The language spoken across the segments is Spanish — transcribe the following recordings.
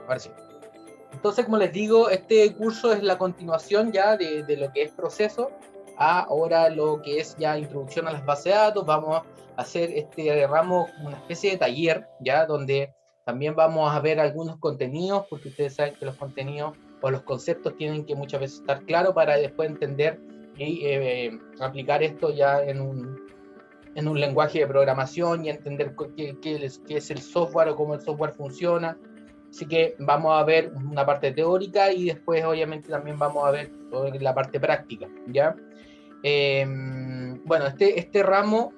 Ahora sí. Entonces, como les digo, este curso es la continuación ya de lo que es proceso a ahora lo que es ya introducción a las bases de datos. Vamos a hacer este ramo como una especie de taller, ya donde también vamos a ver algunos contenidos, porque ustedes saben que los contenidos o los conceptos tienen que muchas veces estar claros para después entender y aplicar esto ya en un lenguaje de programación y entender qué es el software o cómo el software funciona. Así que vamos a ver una parte teórica y después obviamente también vamos a ver la parte práctica, ¿ya? Bueno, este ramo,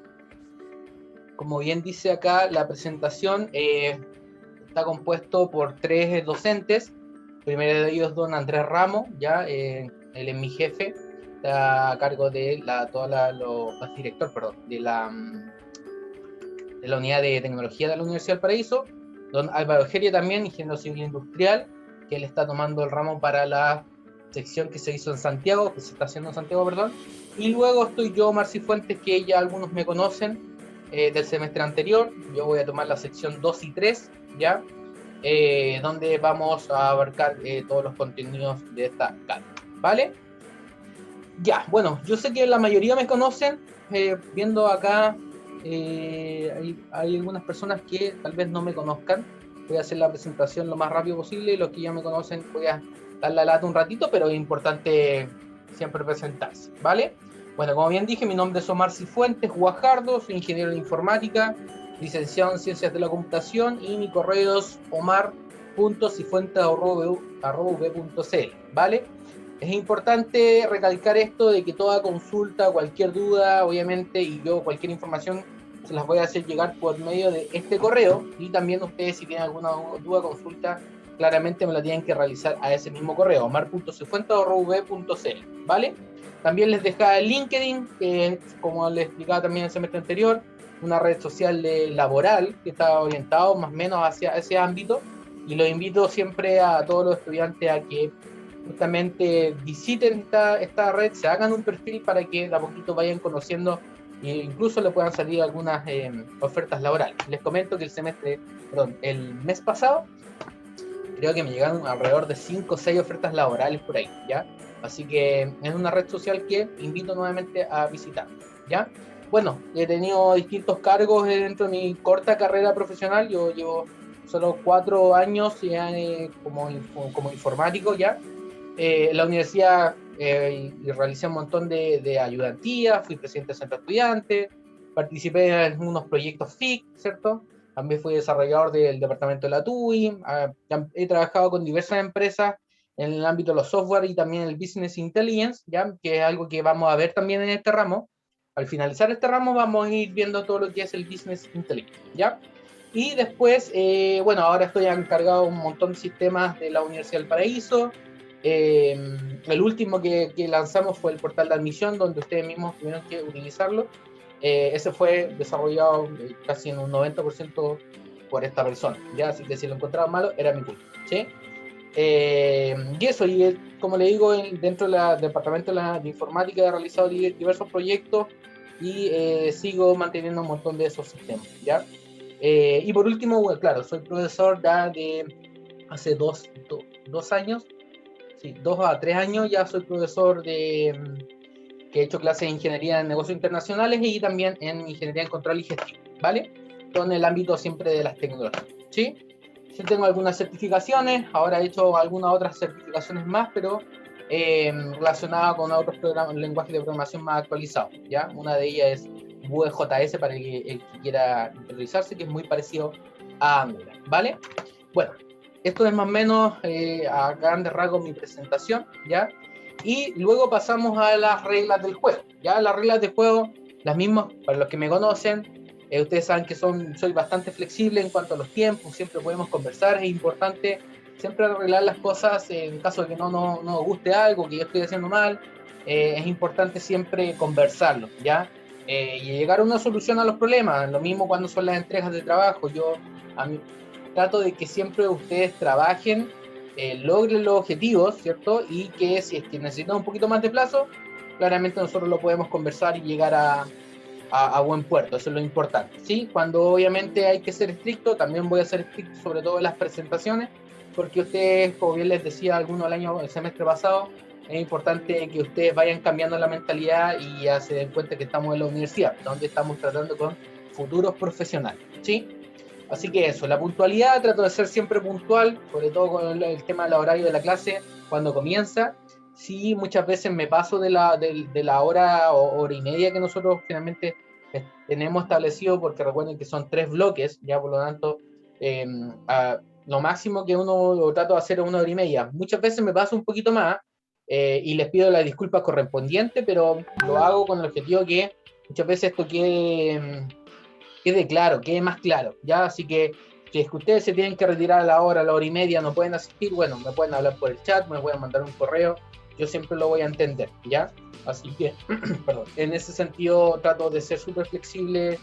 como bien dice acá la presentación, está compuesto por 3 docentes. El primero de ellos, don Andrés Ramos, ¿ya? Él es mi jefe, está a cargo de es director, perdón, de la unidad de tecnología de la Universidad del Paraíso. Don Álvaro Geria también, ingeniero civil industrial, que él está tomando el ramo para la sección que se hizo en Santiago, que se está haciendo en Santiago, perdón. Y luego estoy yo, Marci Fuentes, que ya algunos me conocen del semestre anterior. Yo voy a tomar la sección 2 y 3, ¿ya? Donde vamos a abarcar todos los contenidos de esta cátedra, ¿vale? Ya, bueno, yo sé que la mayoría me conocen, viendo acá hay algunas personas que tal vez no me conozcan. Voy a hacer la presentación lo más rápido posible y los que ya me conocen voy a dar la lata un ratito, pero es importante siempre presentarse, ¿vale? Bueno, como bien dije, mi nombre es Omar Cifuentes Guajardo, soy ingeniero de informática, licenciado en Ciencias de la Computación y mi correo es omar.cifuentes@v.cl, ¿vale? Es importante recalcar esto de que toda consulta, cualquier duda, obviamente, y yo cualquier información se las voy a hacer llegar por medio de este correo, y también ustedes si tienen alguna duda, consulta, claramente me la tienen que realizar a ese mismo correo, omar.cifuentes@v.cl, ¿vale? También les dejaba el LinkedIn, que como les explicaba también el semestre anterior, una red social laboral que está orientado más o menos hacia ese ámbito, y los invito siempre a todos los estudiantes a que justamente visiten esta red, se hagan un perfil para que de a poquito vayan conociendo e incluso le puedan salir algunas ofertas laborales. Les comento que el mes pasado creo que me llegaron alrededor de 5 o 6 ofertas laborales por ahí, ¿ya? Así que es una red social que invito nuevamente a visitar, ¿ya? Bueno, he tenido distintos cargos dentro de mi corta carrera profesional. Yo llevo solo 4 años ya, como informático, ¿ya? En la universidad realicé un montón de ayudantías, fui presidente del centro de estudiantes, participé en unos proyectos FIC, ¿cierto? También fui desarrollador del departamento de la TUI, he trabajado con diversas empresas en el ámbito de los software y también el business intelligence, ¿ya? Que es algo que vamos a ver también en este ramo. Al finalizar este ramo vamos a ir viendo todo lo que es el business intelligence, ¿ya? Y después, bueno, ahora estoy encargado de un montón de sistemas de la Universidad del Paraíso. El último que lanzamos fue el portal de admisión, donde ustedes mismos tuvieron que utilizarlo. Ese fue desarrollado casi en un 90% por esta persona, ¿ya? Así que si lo encontraban malo, era mi culpa, ¿sí? Y eso, y como le digo, dentro del departamento de informática he realizado diversos proyectos y sigo manteniendo un montón de esos sistemas, ¿ya? Y por último, bueno, claro, soy profesor ya de hace dos años, sí, 2 a 3 años ya soy profesor que he hecho clases de ingeniería en negocios internacionales y también en ingeniería en control y gestión, ¿vale? Todo en el ámbito siempre de las tecnologías, ¿sí? Sí tengo algunas certificaciones, ahora he hecho algunas otras certificaciones más, pero relacionadas con otros lenguajes de programación más actualizados, ¿ya? Una de ellas es Vue.js para el que quiera interiorizarse, que es muy parecido a Angular, ¿vale? Bueno, esto es más o menos a grandes rasgos mi presentación, ¿ya? Y luego pasamos a las reglas del juego, ¿ya? Las reglas del juego, las mismas para los que me conocen. Ustedes saben que soy bastante flexible en cuanto a los tiempos, siempre podemos conversar, es importante siempre arreglar las cosas en caso de que no nos guste algo, que yo estoy haciendo mal, es importante siempre conversarlo, ¿ya? Y llegar a una solución a los problemas, lo mismo cuando son las entregas de trabajo. A mí, trato de que siempre ustedes trabajen, logren los objetivos, ¿cierto? Y que si es que necesitan un poquito más de plazo, claramente nosotros lo podemos conversar y llegar a buen puerto, eso es lo importante, ¿sí? Cuando obviamente hay que ser estricto, también voy a ser estricto sobre todo en las presentaciones, porque ustedes, como bien les decía algunos el semestre pasado, es importante que ustedes vayan cambiando la mentalidad y ya se den cuenta que estamos en la universidad, donde estamos tratando con futuros profesionales, ¿sí? Así que eso, la puntualidad, trato de ser siempre puntual, sobre todo con el tema del horario de la clase, cuando comienza. Sí, muchas veces me paso de la hora o hora y media que nosotros finalmente tenemos establecido, porque recuerden que son 3 bloques, ya por lo tanto, lo máximo que uno lo trato de hacer es 1 hora y media. Muchas veces me paso un poquito más y les pido las disculpas correspondientes, pero lo hago con el objetivo que muchas veces esto quede claro, quede más claro, ¿ya? Así que si es que ustedes se tienen que retirar a la hora y media, no pueden asistir, bueno, me pueden hablar por el chat, me pueden mandar un correo, yo siempre lo voy a entender, ¿ya? Así que, perdón, en ese sentido trato de ser súper flexible,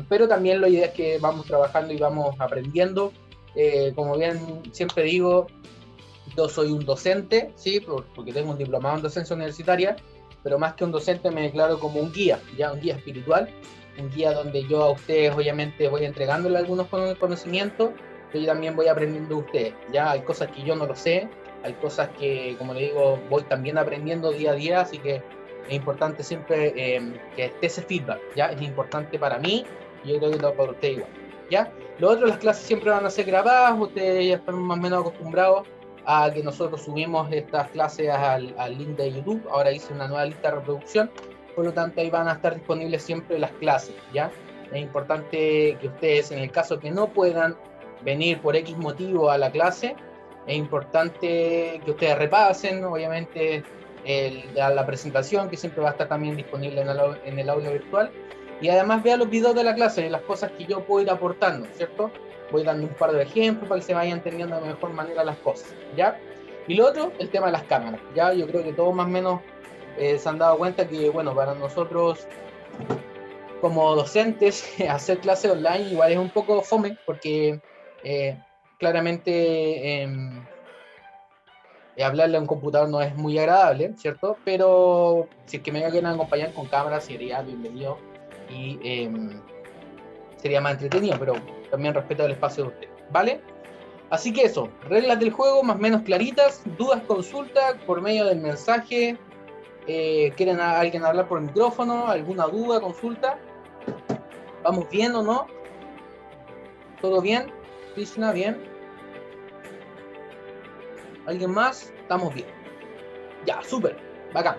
pero también la idea es que vamos trabajando y vamos aprendiendo. Como bien siempre digo, yo soy un docente, ¿sí? Porque tengo un diplomado en docencia universitaria, pero más que un docente me declaro como un guía, ya un guía espiritual, un guía donde yo a ustedes obviamente voy entregándole algunos conocimientos, pero yo también voy aprendiendo de ustedes, ya hay cosas que yo no lo sé, hay cosas que, como le digo, voy también aprendiendo día a día, así que es importante siempre que esté ese feedback, ya es importante para mí y yo creo que para ustedes igual, ya. Lo otro, las clases siempre van a ser grabadas, ustedes ya están más o menos acostumbrados a que nosotros subimos estas clases al link de YouTube. Ahora hice una nueva lista de reproducción, por lo tanto ahí van a estar disponibles siempre las clases, ¿ya? Es importante que ustedes, en el caso que no puedan venir por X motivo a la clase, es importante que ustedes repasen, obviamente, la presentación, que siempre va a estar también disponible en el aula virtual, y además vean los videos de la clase, las cosas que yo puedo ir aportando, ¿cierto? Voy dando un par de ejemplos para que se vayan entendiendo de mejor manera las cosas, ¿ya? Y lo otro, el tema de las cámaras, ¿ya? Yo creo que todos más o menos se han dado cuenta que, bueno, para nosotros como docentes, hacer clases online igual es un poco fome, porque eh, claramente hablarle a un computador no es muy agradable, ¿cierto? Pero si es que me quieren acompañar con cámaras, sería bienvenido y sería más entretenido, pero también respeto el espacio de usted, ¿vale? Así que eso, reglas del juego más o menos claritas, dudas, consulta por medio del mensaje. ¿Quieren a alguien hablar por el micrófono? ¿Alguna duda, consulta? ¿Vamos bien o no? ¿Todo bien? Krishna, bien. ¿Alguien más? Estamos bien. Ya, súper, bacán.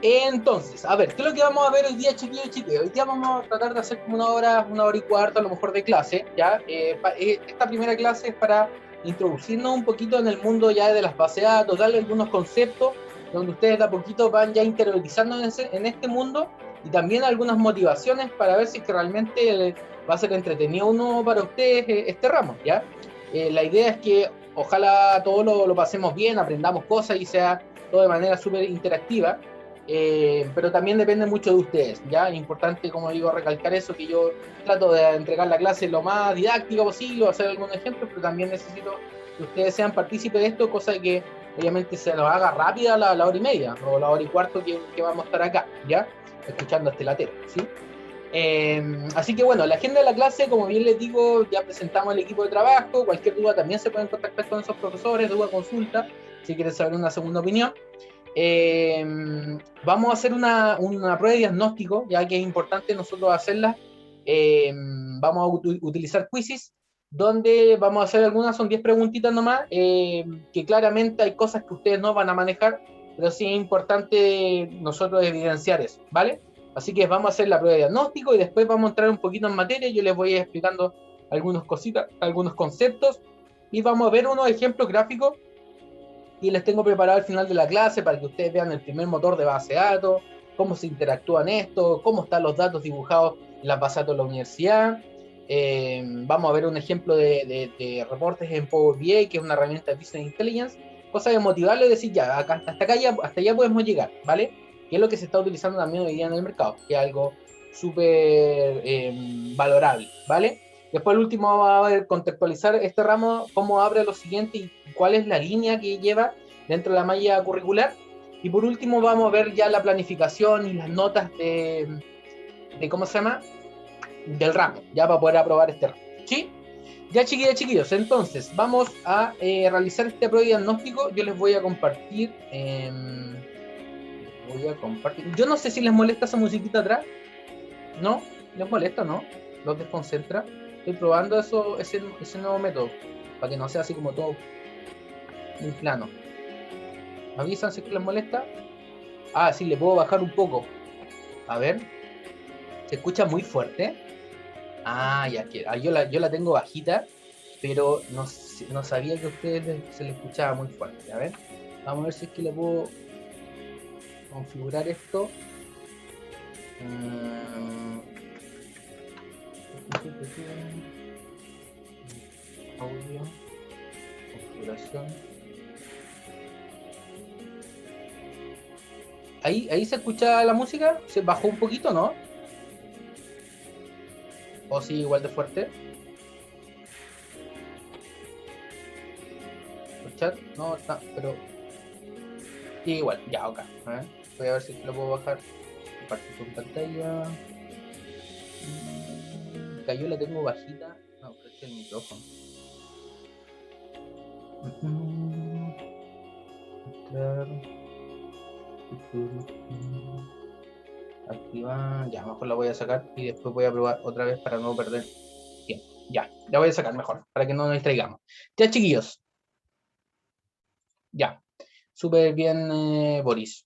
Entonces, a ver, ¿qué es lo que vamos a ver hoy día, chiquillos y chiquillos? Hoy día vamos a tratar de hacer como 1 hora y cuarto a lo mejor de clase, ¿ya? Esta primera clase es para introducirnos un poquito en el mundo ya de las bases de datos, darle algunos conceptos donde ustedes de a poquito van ya interiorizando en este mundo y también algunas motivaciones para ver si que realmente va a ser entretenido uno para ustedes este ramo, ¿ya? La idea es que ojalá todos lo pasemos bien, aprendamos cosas y sea todo de manera súper interactiva. Pero también depende mucho de ustedes, ¿ya? Es importante, como digo, recalcar eso, que yo trato de entregar la clase lo más didáctica posible, hacer algunos ejemplos, pero también necesito que ustedes sean partícipes de esto, cosa de que obviamente se nos haga rápida la hora y media, o la hora y cuarto que vamos a estar acá, ¿ya? Escuchando este latero, ¿sí? Así que bueno, la agenda de la clase, como bien les digo, ya presentamos el equipo de trabajo, cualquier duda también se pueden contactar con esos profesores, duda, consulta, si quieren saber una segunda opinión. Vamos a hacer una prueba de diagnóstico, ya que es importante nosotros hacerla. Vamos a utilizar quizzes, donde vamos a hacer algunas, son 10 preguntitas nomás, que claramente hay cosas que ustedes no van a manejar, pero sí es importante nosotros evidenciar eso, ¿vale? Así que vamos a hacer la prueba de diagnóstico y después vamos a entrar un poquito en materia, yo les voy a ir explicando algunas cositas, algunos conceptos, y vamos a ver unos ejemplos gráficos y les tengo preparado al final de la clase para que ustedes vean el primer motor de base de datos, cómo se interactúan esto, cómo están los datos dibujados en las bases de datos de la universidad. Vamos a ver un ejemplo de reportes en Power BI, que es una herramienta de Business Intelligence, cosa de motivarle y decir, ya, hasta acá ya, hasta allá podemos llegar, ¿vale? Que es lo que se está utilizando también hoy día en el mercado, que es algo súper valorable, ¿vale? Después el último va a ver contextualizar este ramo, cómo abre lo siguiente y cuál es la línea que lleva dentro de la malla curricular. Y por último vamos a ver ya la planificación y las notas de ¿cómo se llama? Del ramo, ya para poder aprobar este ramo. ¿Sí? Ya chiquillas, chiquillos, entonces vamos a realizar este prueba de diagnóstico. Yo les voy a compartir. Yo no sé si les molesta esa musiquita atrás. ¿No? ¿Les molesta, no? ¿Los desconcentra? Estoy probando ese nuevo método. Para que no sea así como todo muy plano. ¿Me avisan si es que les molesta? Ah, sí, le puedo bajar un poco. A ver. ¿Se escucha muy fuerte? Ah, ya que. Yo la tengo bajita, pero no sabía que a ustedes se les escuchaba muy fuerte. A ver. Vamos a ver si es que le puedo configurar esto. Mm, Audio, configuración. Ahí se escucha la música, se bajó un poquito, ¿no? O sí, igual de fuerte. ¿Escuchar? No, está, pero sí, igual, ya, ok. A ver, voy a ver si lo puedo bajar. Compartir con pantalla. Cayó, la tengo bajita. No, pero es el micrófono. Entrar. Activar. Ya, mejor la voy a sacar y después voy a probar otra vez para no perder tiempo. Ya, la voy a sacar mejor, para que no nos distraigamos. Ya, chiquillos. Ya. Súper bien, Boris.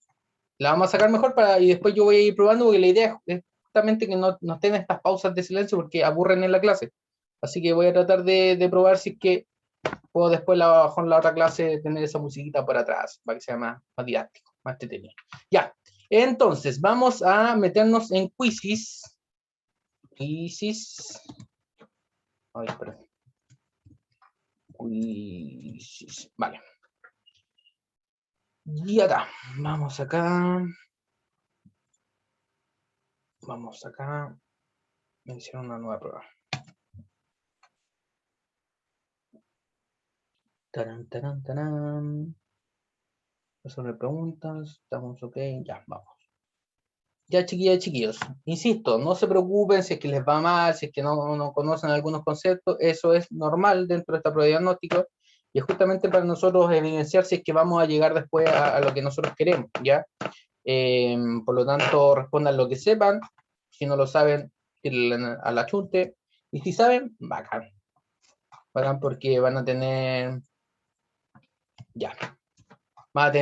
La vamos a sacar mejor y después yo voy a ir probando porque la idea es justamente que no estén estas pausas de silencio porque aburren en la clase. Así que voy a tratar de probar si es que puedo después en la otra clase tener esa musiquita por atrás para que sea más didáctico, más entretenido. Ya, entonces vamos a meternos en quizzes. Quizzes. Ay, espera. Quizzes. Vale. Y acá. Vamos acá. Vamos acá. Menciono una nueva prueba. Tarán, tarán, tarán. Resolver preguntas. Estamos ok. Ya, vamos. Ya, chiquillas y chiquillos. Insisto, no se preocupen si es que les va mal, si es que no conocen algunos conceptos. Eso es normal dentro de esta prueba de diagnóstico. Y es justamente para nosotros evidenciar si es que vamos a llegar después a lo que nosotros queremos, ¿ya? Por lo tanto, respondan lo que sepan. Si no lo saben, tírenle a la chunte. Y si saben, bacán. Bacán porque ya, van a tener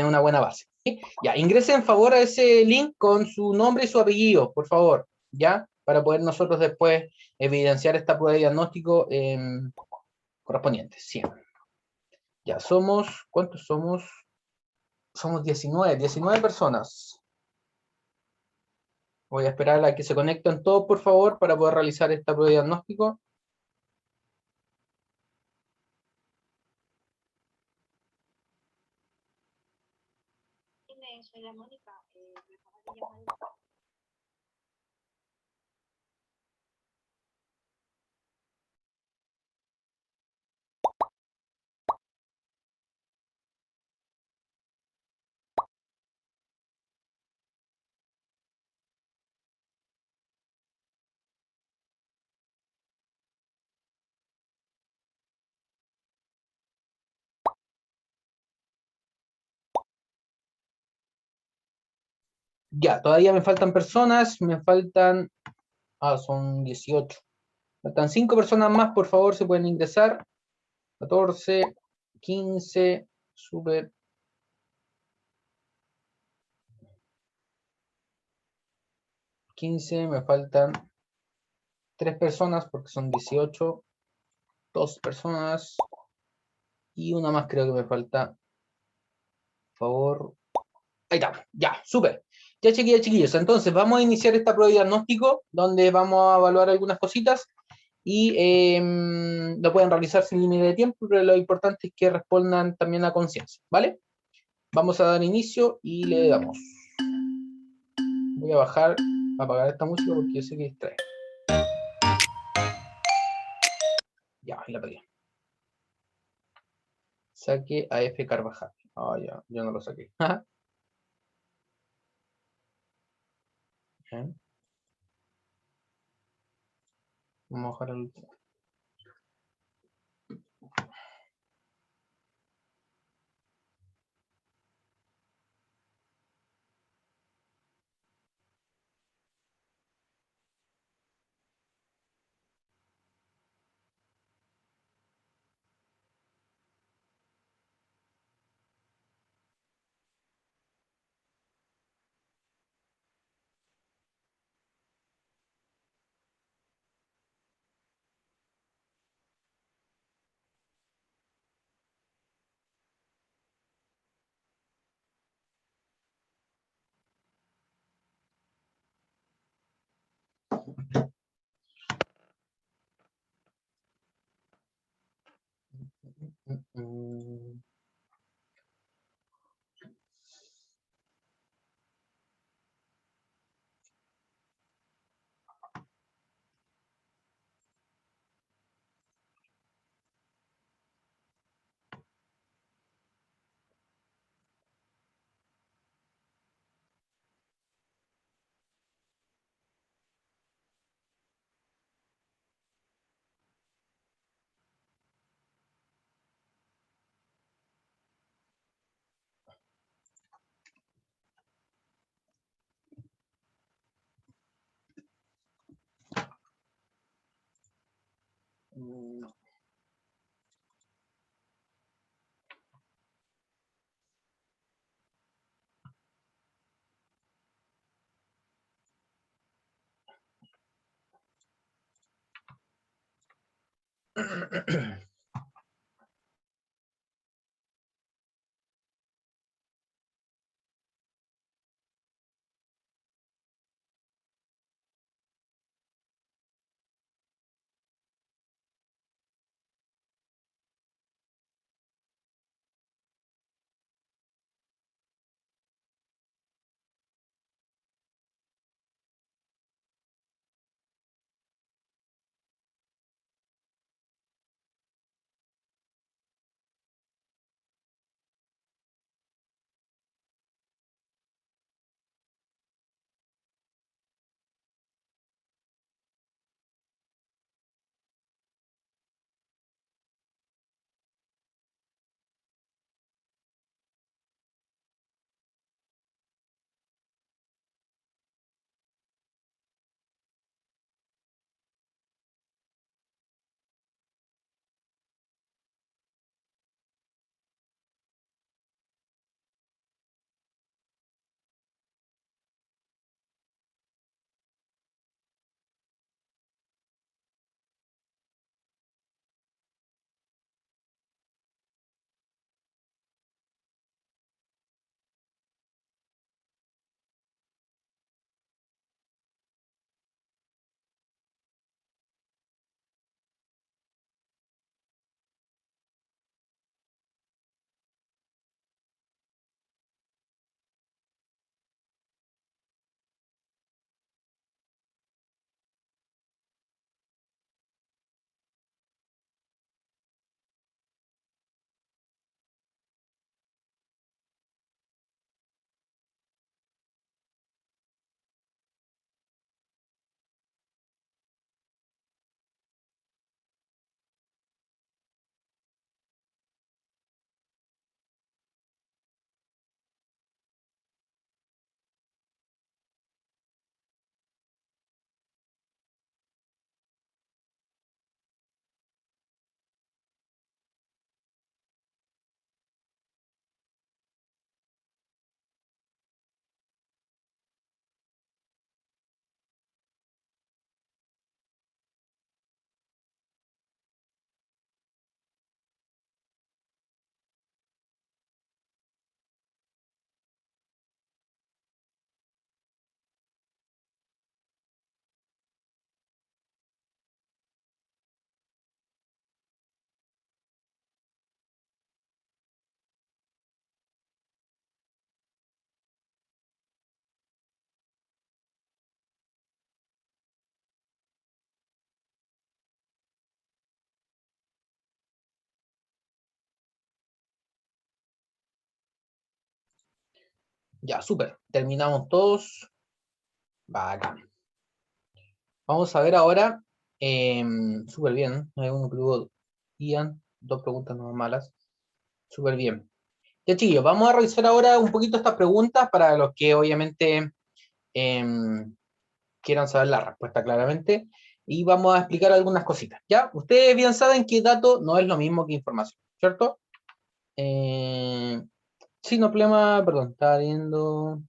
una buena base. ¿Sí? Ya, ingresen en favor a ese link con su nombre y su apellido, por favor, ¿ya? Para poder nosotros después evidenciar esta prueba de diagnóstico correspondiente. Sí. Ya, ¿cuántos somos? Somos 19 personas. Voy a esperar a que se conecten todos, por favor, para poder realizar esta prueba de diagnóstico. Soy la Mónica. Ya, todavía me faltan personas, son 18. Faltan 5 personas más, por favor, se pueden ingresar. 14, 15, súper. 15, me faltan 3 personas porque son 18, 2 personas y una más creo que me falta. Por favor. Ahí está, ya, súper. Ya, chiquillas, chiquillos, entonces vamos a iniciar esta prueba de diagnóstico donde vamos a evaluar algunas cositas y lo pueden realizar sin límite de tiempo, pero lo importante es que respondan también a conciencia, ¿vale? Vamos a dar inicio y le damos. Voy a apagar esta música porque yo sé que distrae. Ya, ahí la apagué. Saque a F. Carvajal. Ah, ya, yo no lo saqué. Bien. Vamos a bajar el... Ya, súper. Terminamos todos. Bacán. Vamos a ver ahora. Súper bien. Hay uno que tuvo Ian. Dos preguntas no malas. Súper bien. Ya, chicos, vamos a revisar ahora un poquito estas preguntas para los que obviamente quieran saber la respuesta claramente. Y vamos a explicar algunas cositas. ¿Ya? Ustedes bien saben que dato no es lo mismo que información, ¿cierto? Sí, no problema, perdón, estaba leyendo.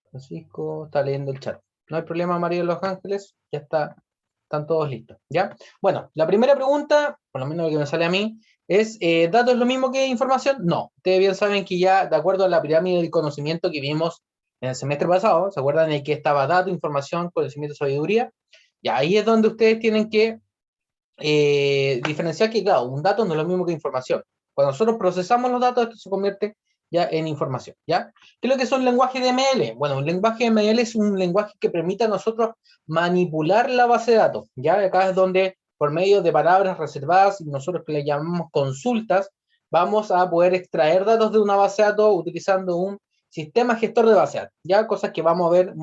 Francisco está leyendo el chat. No hay problema, María de los Ángeles, ya está, están todos listos, ¿ya? Bueno, la primera pregunta, por lo menos lo que me sale a mí, es, ¿datos es lo mismo que información? No, ustedes bien saben que ya, de acuerdo a la pirámide del conocimiento que vimos en el semestre pasado, ¿se acuerdan de que estaba dato, información, conocimiento, sabiduría? Y ahí es donde ustedes tienen que diferenciar que, claro, un dato no es lo mismo que información. Cuando nosotros procesamos los datos, esto se convierte ya en información, ¿ya? ¿Qué es lo que son lenguajes de ML? Bueno, un lenguaje de ML es un lenguaje que permite a nosotros manipular la base de datos, ¿ya? Acá es donde, por medio de palabras reservadas, y nosotros que le llamamos consultas, vamos a poder extraer datos de una base de datos utilizando un sistema gestor de base de datos, ¿ya? Cosas que vamos a ver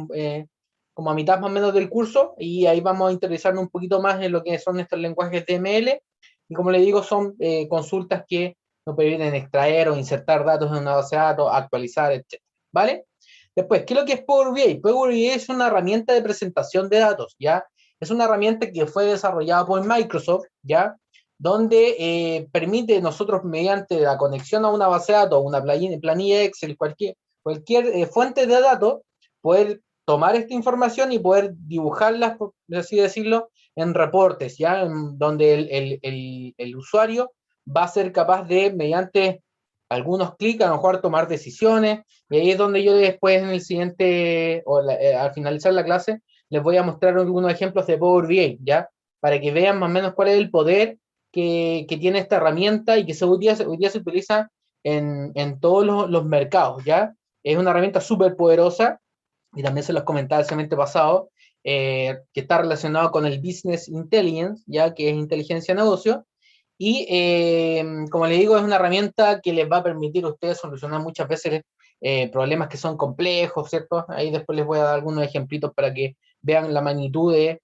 como a mitad más o menos del curso, y ahí vamos a interesarnos un poquito más en lo que son estos lenguajes de ML, y como le digo, son consultas que nos permiten extraer o insertar datos en una base de datos, actualizar, etc. ¿Vale? Después, ¿qué es lo que es Power BI? Power BI es una herramienta de presentación de datos, ¿ya? Es una herramienta que fue desarrollada por Microsoft, ¿ya? Donde permite nosotros, mediante la conexión a una base de datos, una planilla Excel, cualquier fuente de datos, poder tomar esta información y poder dibujarlas, por así decirlo, en reportes, ¿ya? En donde el usuario va a ser capaz de, mediante algunos clics, a lo mejor tomar decisiones, y ahí es donde yo después en el siguiente, al finalizar la clase, les voy a mostrar algunos ejemplos de Power BI, ¿ya? Para que vean más o menos cuál es el poder que tiene esta herramienta y que hoy día se utiliza en todos los mercados, ¿ya? Es una herramienta súper poderosa, y también se los comentaba el semestre pasado, que está relacionado con el Business Intelligence, ya que es inteligencia de negocio, y como le digo, es una herramienta que les va a permitir a ustedes solucionar muchas veces problemas que son complejos, ¿cierto? Ahí después les voy a dar algunos ejemplitos para que vean la magnitud del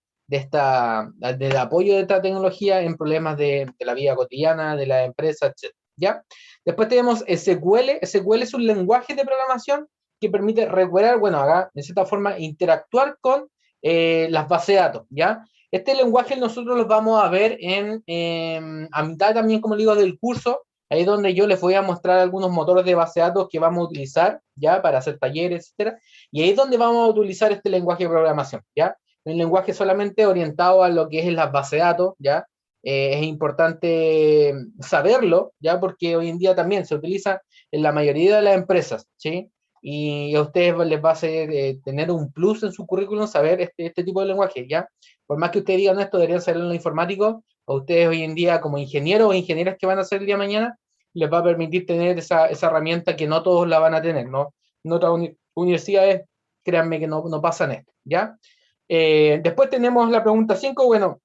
apoyo de esta tecnología en problemas de la vida cotidiana, de la empresa, etc. ¿Ya? Después tenemos SQL. SQL es un lenguaje de programación que permite recuperar, bueno, acá, de cierta forma, interactuar con las bases de datos, ¿ya? Este lenguaje nosotros los vamos a ver a mitad también, como digo, del curso, ahí es donde yo les voy a mostrar algunos motores de base de datos que vamos a utilizar, ¿ya? Para hacer talleres, etcétera, y ahí es donde vamos a utilizar este lenguaje de programación, ¿ya? Un lenguaje solamente orientado a lo que es las bases de datos, ¿ya? Es importante saberlo, ¿ya? Porque hoy en día también se utiliza en la mayoría de las empresas, ¿sí? Y a ustedes les va a hacer tener un plus en su currículum saber este tipo de lenguaje, ¿ya? Por más que ustedes digan esto, deberían saber en lo informático, a ustedes hoy en día como ingenieros o ingenieras que van a hacer el día de mañana, les va a permitir tener esa herramienta que no todos la van a tener, ¿no? En otras universidades, créanme que no pasan esto, ¿ya? Después tenemos la pregunta 5. Bueno,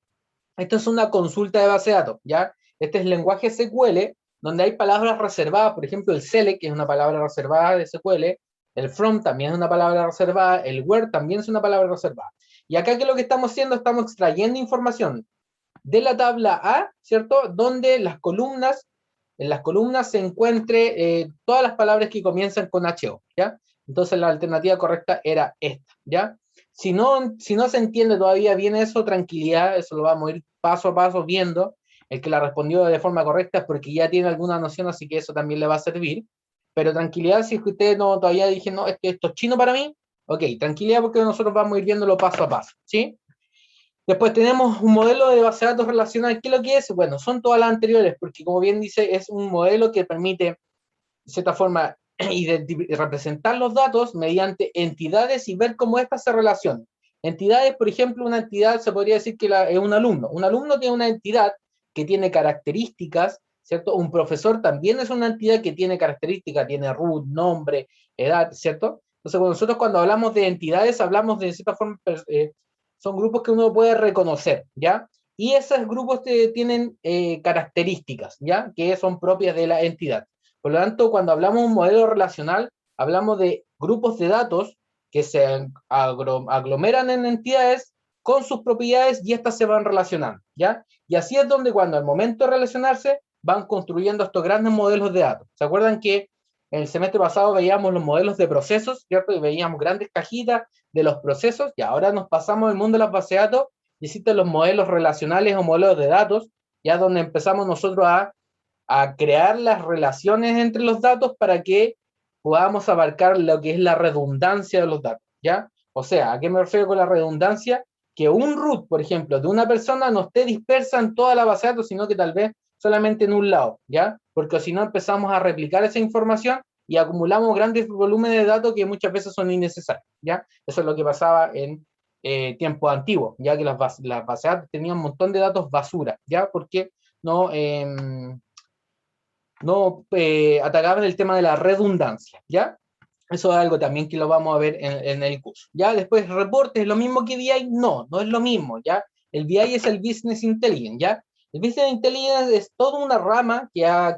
esto es una consulta de base de datos, ¿ya? Este es el lenguaje SQL, donde hay palabras reservadas, por ejemplo, el select, que es una palabra reservada de SQL, el from también es una palabra reservada, el where también es una palabra reservada. Y acá, ¿qué es lo que estamos haciendo? Estamos extrayendo información de la tabla A, ¿cierto? Donde en las columnas se encuentre todas las palabras que comienzan con HO, ¿ya? Entonces la alternativa correcta era esta, ¿ya? Si no se entiende todavía bien eso, tranquilidad, eso lo vamos a ir paso a paso viendo. El que la respondió de forma correcta es porque ya tiene alguna noción, así que eso también le va a servir. Pero tranquilidad, si es que ustedes no, todavía dije, no, es que esto es chino para mí, ok, tranquilidad porque nosotros vamos a ir viéndolo paso a paso, ¿sí? Después tenemos un modelo de base de datos relacional. ¿Qué es lo que es? Bueno, son todas las anteriores, porque como bien dice, es un modelo que permite, de cierta forma, representar los datos mediante entidades y ver cómo éstas se relacionan. Entidades, por ejemplo, una entidad se podría decir que es un alumno. Un alumno tiene una entidad que tiene características, ¿cierto? Un profesor también es una entidad que tiene características, tiene root, nombre, edad, ¿cierto? Entonces, nosotros cuando hablamos de entidades, hablamos de cierta forma, son grupos que uno puede reconocer, ¿ya? Y esos grupos tienen características, ¿ya? Que son propias de la entidad. Por lo tanto, cuando hablamos de un modelo relacional, hablamos de grupos de datos que se aglomeran en entidades con sus propiedades y estas se van relacionando, ¿ya? Y así es donde cuando al momento de relacionarse van construyendo estos grandes modelos de datos. ¿Se acuerdan que en el semestre pasado veíamos los modelos de procesos, ¿cierto? Y veíamos grandes cajitas de los procesos, y ahora nos pasamos al mundo de las bases de datos y existen los modelos relacionales o modelos de datos, ya donde empezamos nosotros a crear las relaciones entre los datos para que podamos abarcar lo que es la redundancia de los datos, ¿ya? O sea, ¿a qué me refiero con la redundancia? Que un root, por ejemplo, de una persona no esté dispersa en toda la base de datos, sino que tal vez solamente en un lado, ¿ya? Porque si no empezamos a replicar esa información y acumulamos grandes volúmenes de datos que muchas veces son innecesarios, ¿ya? Eso es lo que pasaba tiempos antiguos, ya que las bases de datos tenían un montón de datos basura, ya porque no, no atacaban el tema de la redundancia, ya. Eso es algo también que lo vamos a ver en el curso. Ya después, reportes, ¿lo mismo que BI? No, no es lo mismo, ¿ya? El BI es el Business Intelligence, ¿ya? El Business Intelligence es toda una rama que ha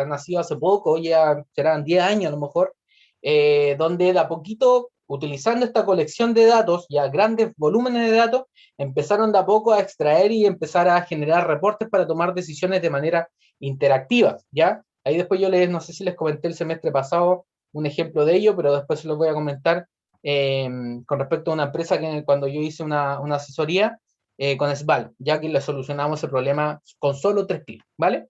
nacido hace poco, ya serán 10 años a lo mejor, donde de a poquito, utilizando esta colección de datos, ya grandes volúmenes de datos, empezaron de a poco a extraer y empezar a generar reportes para tomar decisiones de manera interactiva, ¿ya? Ahí después yo no sé si les comenté el semestre pasado un ejemplo de ello, pero después se los voy a comentar con respecto a una empresa que cuando yo hice una asesoría con SBAL, ya que le solucionamos el problema con solo 3 clics, ¿vale?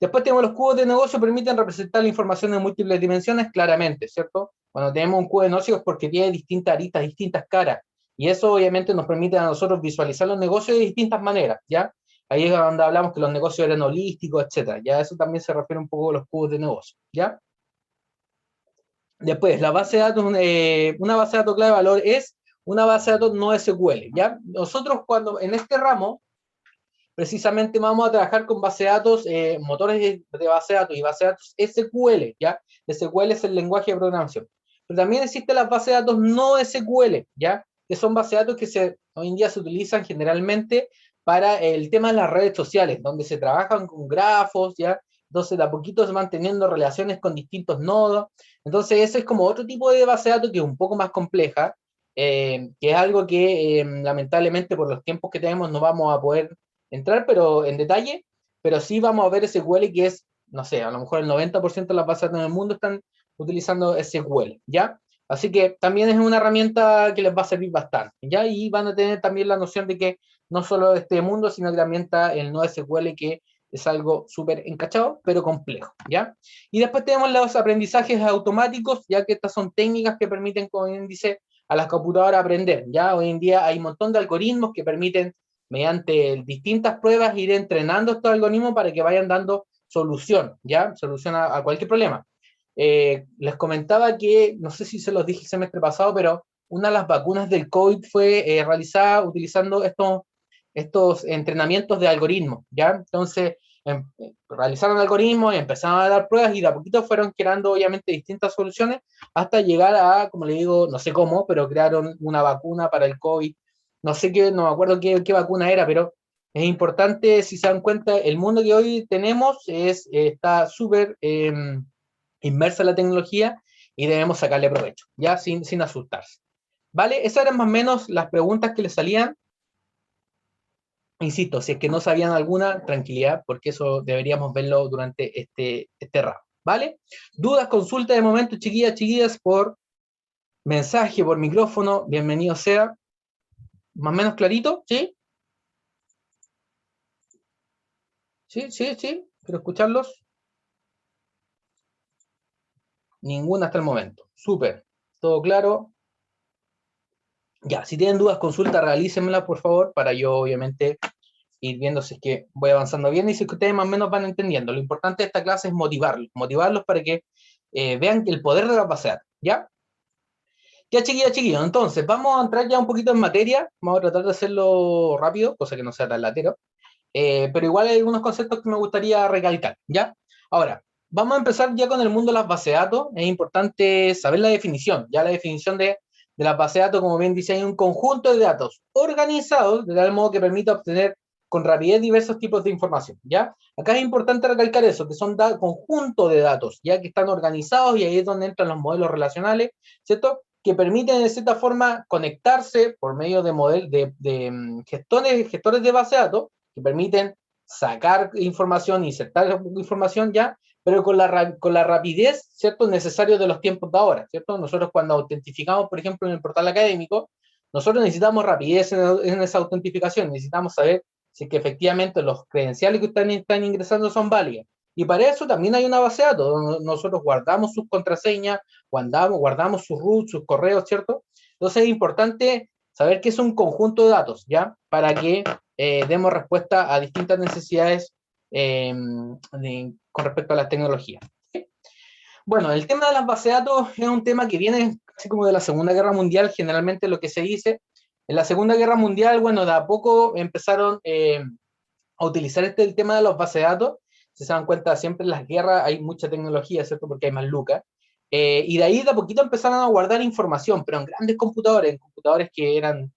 Después tenemos los cubos de negocio, permiten representar la información en múltiples dimensiones claramente, ¿cierto? Cuando tenemos un cubo de negocio es porque tiene distintas aristas, distintas caras, y eso obviamente nos permite a nosotros visualizar los negocios de distintas maneras, ¿ya? Ahí es donde hablamos que los negocios eran holísticos, etcétera. Ya eso también se refiere un poco a los cubos de negocio, ¿ya? Después, la base de datos, una base de datos clave de valor es una base de datos no SQL, ¿ya? Nosotros cuando en este ramo, precisamente vamos a trabajar con base de datos, motores de base de datos y base de datos SQL, ¿ya? SQL es el lenguaje de programación. Pero también existen las bases de datos no SQL, ¿ya? Que son bases de datos que hoy en día se utilizan generalmente para el tema de las redes sociales, donde se trabajan con grafos, ¿ya? Entonces, de a poquito se van teniendo relaciones con distintos nodos. Entonces, ese es como otro tipo de base de datos que es un poco más compleja, que es algo que lamentablemente por los tiempos que tenemos no vamos a poder entrar pero en detalle, pero sí vamos a ver SQL que es, no sé, a lo mejor el 90% de las bases de datos en el mundo están utilizando SQL, ¿ya? Así que también es una herramienta que les va a servir bastante, ¿ya? Y van a tener también la noción de que no solo este mundo, sino que también está el no SQL, que es algo súper encachado, pero complejo, ¿ya? Y después tenemos los aprendizajes automáticos, ya que estas son técnicas que permiten, como bien dice, a las computadoras aprender, ¿ya? Hoy en día hay un montón de algoritmos que permiten mediante distintas pruebas ir entrenando estos algoritmos para que vayan dando solución, ¿ya? Solución a cualquier problema. Les comentaba que, no sé si se los dije el semestre pasado, pero una de las vacunas del COVID fue realizada utilizando estos entrenamientos de algoritmos, ¿ya? Entonces, realizaron algoritmos y empezaron a dar pruebas y de a poquito fueron creando, obviamente, distintas soluciones hasta llegar a, como le digo, no sé cómo, pero crearon una vacuna para el COVID. No sé qué, no me acuerdo qué vacuna era, pero es importante, si se dan cuenta, el mundo que hoy tenemos está súper inmersa en la tecnología y debemos sacarle provecho, ya sin asustarse. ¿Vale? Esas eran más o menos las preguntas que le salían. Insisto, si es que no sabían alguna, tranquilidad, porque eso deberíamos verlo durante este ramo. ¿Vale? Dudas, consultas de momento, chiquillas, chiquillas, por mensaje, por micrófono, bienvenido sea. Más o menos clarito, ¿sí? Sí, sí, sí, quiero escucharlos. Ninguna hasta el momento. Súper. ¿Todo claro? Ya, si tienen dudas, consultas, realícenmelas, por favor, para yo, obviamente, ir viendo si es que voy avanzando bien y si es que ustedes más o menos van entendiendo. Lo importante de esta clase es motivarlos para que vean el poder de la base de datos, ¿ya? Ya, chiquillos, chiquillos, entonces, vamos a entrar ya un poquito en materia, vamos a tratar de hacerlo rápido, cosa que no sea tan latero, pero igual hay algunos conceptos que me gustaría recalcar, ¿ya? Ahora, vamos a empezar ya con el mundo de las bases de datos. Es importante saber la definición, ya la definición de las bases de datos, como bien dice, hay un conjunto de datos organizados de tal modo que permita obtener con rapidez diversos tipos de información, ¿ya? Acá es importante recalcar eso, que son conjuntos de datos, ya que están organizados y ahí es donde entran los modelos relacionales, ¿cierto? Que permiten de cierta forma conectarse por medio de gestores de base de datos, que permiten sacar información, insertar información ya, pero con la rapidez, ¿cierto?, necesario de los tiempos de ahora, ¿cierto? Nosotros cuando autentificamos, por ejemplo, en el portal académico, nosotros necesitamos rapidez en esa autentificación, necesitamos saber si es que efectivamente los credenciales que ustedes están ingresando son válidas. Y para eso también hay una base de datos, donde nosotros guardamos sus contraseñas, guardamos sus root, sus correos, ¿cierto? Entonces es importante saber que es un conjunto de datos, ¿ya? Para que demos respuesta a distintas necesidades con respecto a las tecnologías. ¿Sí? Bueno, el tema de las bases de datos es un tema que viene casi como de la Segunda Guerra Mundial, generalmente lo que se dice, En la Segunda Guerra Mundial, bueno, de a poco empezaron a utilizar el tema de los bases de datos. Si se dan cuenta, siempre en las guerras hay mucha tecnología, ¿cierto? Porque hay más lucas. Y de ahí de a poquito empezaron a guardar información, pero en grandes computadores, en computadores que eran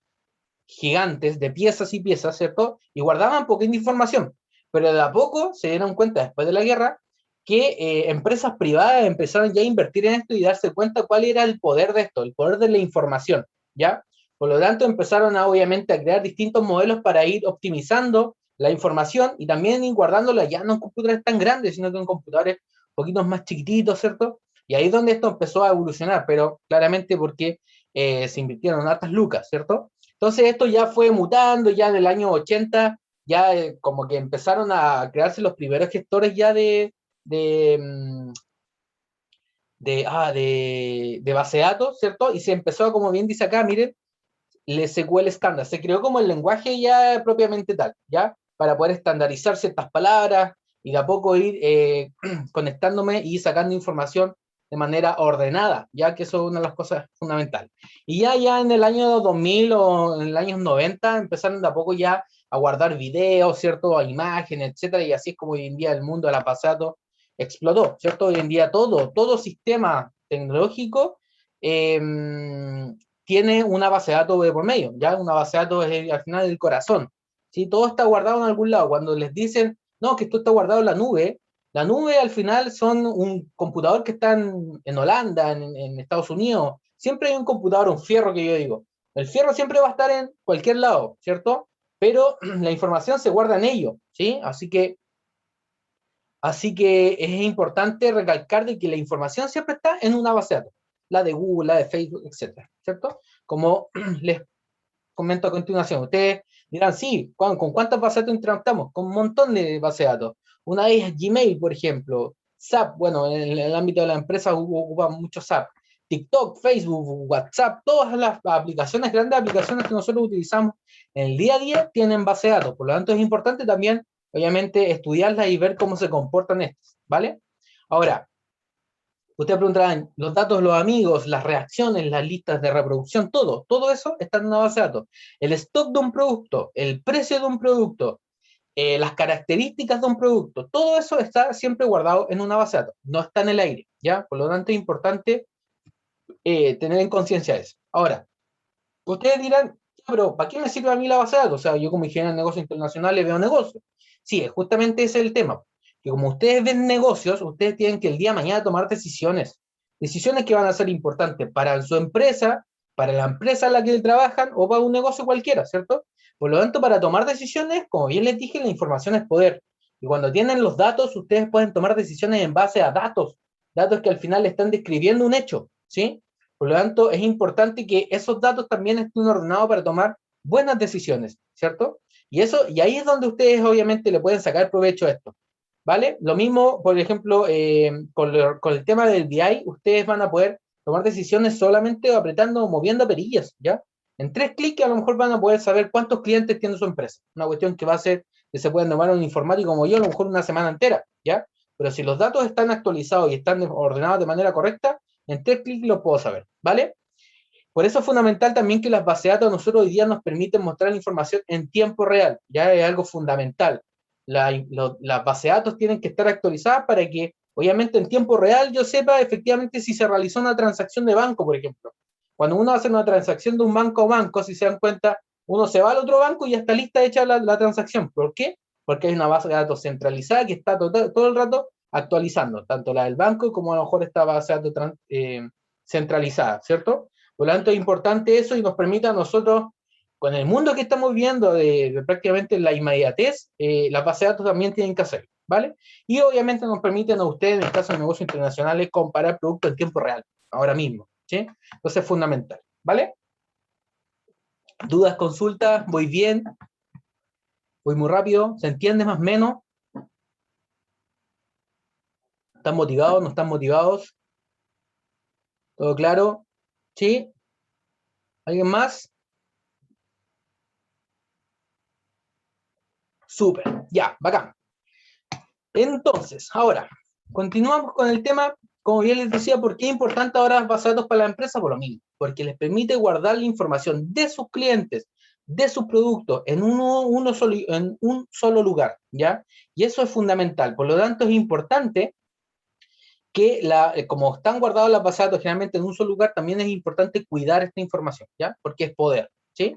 gigantes de piezas y piezas, ¿cierto? Y guardaban poquita información. Pero de a poco se dieron cuenta, después de la guerra, que empresas privadas empezaron ya a invertir en esto y darse cuenta cuál era el poder de esto, el poder de la información, ¿ya? Por lo tanto, empezaron a, obviamente, a crear distintos modelos para ir optimizando la información y también ir guardándola ya no en computadores tan grandes, sino que en computadores un poquito más chiquititos, ¿cierto? Y ahí es donde esto empezó a evolucionar, pero claramente porque se invirtieron hartas lucas, ¿cierto? Entonces esto ya fue mutando, ya en el año 80, ya como que empezaron a crearse los primeros gestores ya de, mm, de base de datos, ¿cierto? Y se empezó, como bien dice acá, miren, el SQL estándar, se creó como el lenguaje ya propiamente tal, ¿ya? Para poder estandarizar ciertas palabras y de a poco ir conectándome y sacando información de manera ordenada, ya que eso es una de las cosas fundamentales. Y ya en el año 2000 o en el año 90 empezaron de a poco ya a guardar videos, ¿cierto? A imágenes, etcétera, y así es como hoy en día el mundo de la pasado explotó, ¿cierto? Hoy en día todo sistema tecnológico eh, tiene una base de datos de por medio, ya una base de datos es al final el corazón, ¿sí? Todo está guardado en algún lado. Cuando les dicen, no, que esto está guardado en la nube al final son un computador que está en Holanda, en Estados Unidos, siempre hay un computador, un fierro que yo digo. El fierro siempre va a estar en cualquier lado, ¿cierto? Pero la información se guarda en ello, ¿sí? Así que es importante recalcar de que la información siempre está en una base de datos, la de Google, la de Facebook, etcétera, ¿cierto? Como les comento a continuación, ustedes dirán, sí, ¿con cuántas bases de datos interactuamos? Con un montón de bases de datos. Una de ellas es Gmail, por ejemplo, SAP, bueno, en el ámbito de la empresa ocupan mucho SAP, TikTok, Facebook, WhatsApp, todas las aplicaciones, grandes aplicaciones que nosotros utilizamos en el día a día tienen base de datos, por lo tanto es importante también, obviamente, estudiarlas y ver cómo se comportan estas, ¿vale? Ahora, ustedes preguntarán, los datos de los amigos, las reacciones, las listas de reproducción, todo eso está en una base de datos. El stock de un producto, el precio de un producto, las características de un producto, todo eso está siempre guardado en una base de datos, no está en el aire, ¿ya? Por lo tanto es importante tener en conciencia eso. Ahora, ustedes dirán, pero ¿para qué me sirve a mí la base de datos? O sea, yo como ingeniero de negocios internacionales veo negocios. Sí, justamente ese es el tema. Que como ustedes ven negocios, ustedes tienen que el día de mañana tomar decisiones. Decisiones que van a ser importantes para su empresa, para la empresa en la que trabajan o para un negocio cualquiera, ¿cierto? Por lo tanto, para tomar decisiones, como bien les dije, la información es poder. Y cuando tienen los datos, ustedes pueden tomar decisiones en base a datos. Datos que al final están describiendo un hecho, ¿sí? Por lo tanto, es importante que esos datos también estén ordenados para tomar buenas decisiones, ¿cierto? Y ahí es donde ustedes obviamente le pueden sacar provecho a esto, ¿vale? Lo mismo, por ejemplo, con el tema del BI, ustedes van a poder tomar decisiones solamente apretando o moviendo perillas, ¿ya? En 3 clics a lo mejor van a poder saber cuántos clientes tiene su empresa. Una cuestión que va a ser que se pueden tomar un informático como yo, a lo mejor una semana entera, ¿ya? Pero si los datos están actualizados y están ordenados de manera correcta, en 3 clics lo puedo saber, ¿vale? Por eso es fundamental también que las bases de datos a nosotros hoy día nos permiten mostrar información en tiempo real, ya es algo fundamental. Las bases de datos tienen que estar actualizadas para que, obviamente, en tiempo real yo sepa efectivamente si se realizó una transacción de banco, por ejemplo. Cuando uno hace una transacción de un banco a banco, si se dan cuenta, uno se va al otro banco y ya está lista hecha la transacción. ¿Por qué? Porque hay una base de datos centralizada que está todo el rato actualizando, tanto la del banco como a lo mejor esta base de datos centralizada, ¿cierto? Por lo tanto, es importante eso y nos permite a nosotros, con el mundo que estamos viendo de prácticamente la inmediatez, las bases de datos también tienen que hacer, ¿vale? Y obviamente nos permiten a ustedes, en el caso de negocios internacionales, comparar productos en tiempo real, ahora mismo, ¿sí? Entonces es fundamental, ¿vale? ¿Dudas, consultas? ¿Voy bien? ¿Voy muy rápido? ¿Se entiende más o menos? ¿Están motivados? ¿No están motivados? ¿Todo claro? ¿Sí? ¿Alguien más? Súper, ya, bacán. Entonces, ahora, continuamos con el tema como bien les decía, ¿por qué es importante ahora las bases de datos para la empresa? Por lo mismo, porque les permite guardar la información de sus clientes, de sus productos, en en un solo lugar, ¿ya? Y eso es fundamental. Por lo tanto, es importante que, como están guardados las bases de datos generalmente en un solo lugar, también es importante cuidar esta información, ¿ya? Porque es poder, ¿sí?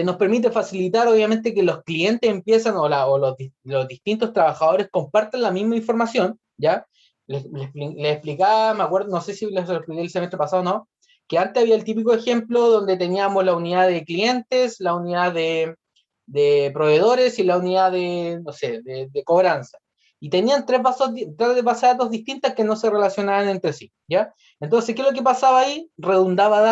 Nos permite facilitar, obviamente, que los clientes empiezan o los distintos trabajadores comparten la misma información, ¿ya? Les explicaba, me acuerdo, no sé si les expliqué el semestre pasado o no, que antes había el típico ejemplo donde teníamos la unidad de clientes, la unidad de proveedores y la unidad de, no sé, de cobranza. Y tenían tres bases de datos distintas que no se relacionaban entre sí, ¿ya? Entonces, ¿qué es lo que pasaba ahí? Redundaban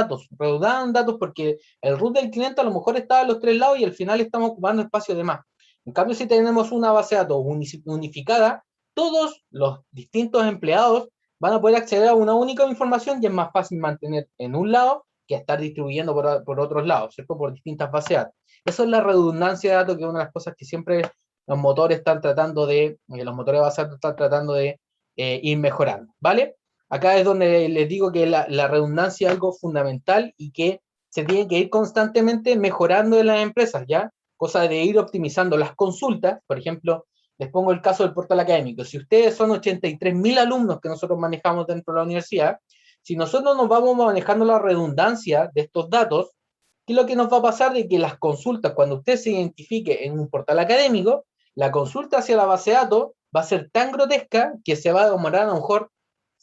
datos porque el root del cliente a lo mejor estaba a los tres lados y al final estamos ocupando espacio de más. En cambio, si tenemos una base de datos unificada, todos los distintos empleados van a poder acceder a una única información y es más fácil mantener en un lado que estar distribuyendo por otros lados, ¿cierto? Por distintas bases de datos. Eso es la redundancia de datos, que es una de las cosas que siempre los motores están tratando los motores de base de datos están tratando de ir mejorando, ¿vale? Acá es donde les digo que la redundancia es algo fundamental y que se tiene que ir constantemente mejorando en las empresas, ¿ya? Cosa de ir optimizando las consultas. Por ejemplo, les pongo el caso del portal académico. Si ustedes son 83.000 alumnos que nosotros manejamos dentro de la universidad, si nosotros nos vamos manejando la redundancia de estos datos, ¿qué es lo que nos va a pasar? De que las consultas, cuando usted se identifique en un portal académico, la consulta hacia la base de datos va a ser tan grotesca que se va a demorar a lo mejor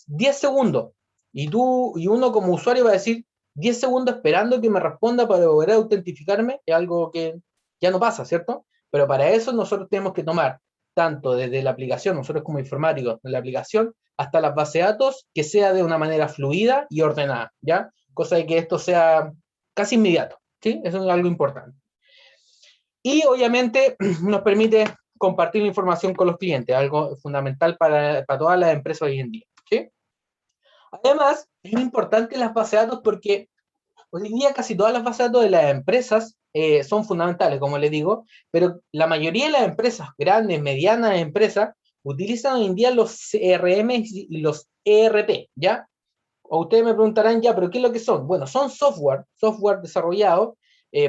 10 segundos. Y uno como usuario va a decir 10 segundos esperando que me responda para poder autentificarme, es algo que ya no pasa, ¿cierto? Pero para eso nosotros tenemos que tomar tanto desde la aplicación, nosotros como informáticos, de la aplicación, hasta las bases de datos, que sea de una manera fluida y ordenada, ¿ya? Cosa de que esto sea casi inmediato, ¿sí? Eso es algo importante. Y obviamente nos permite compartir la información con los clientes, algo fundamental para todas las empresas hoy en día, ¿sí? Además, es importante las bases de datos porque hoy en día casi todas las bases de datos de las empresas son fundamentales, como les digo, pero la mayoría de las empresas, grandes, medianas empresas, utilizan hoy en día los CRM y los ERP, ¿ya? O ustedes me preguntarán, ya, pero ¿qué es lo que son? Bueno, son software desarrollado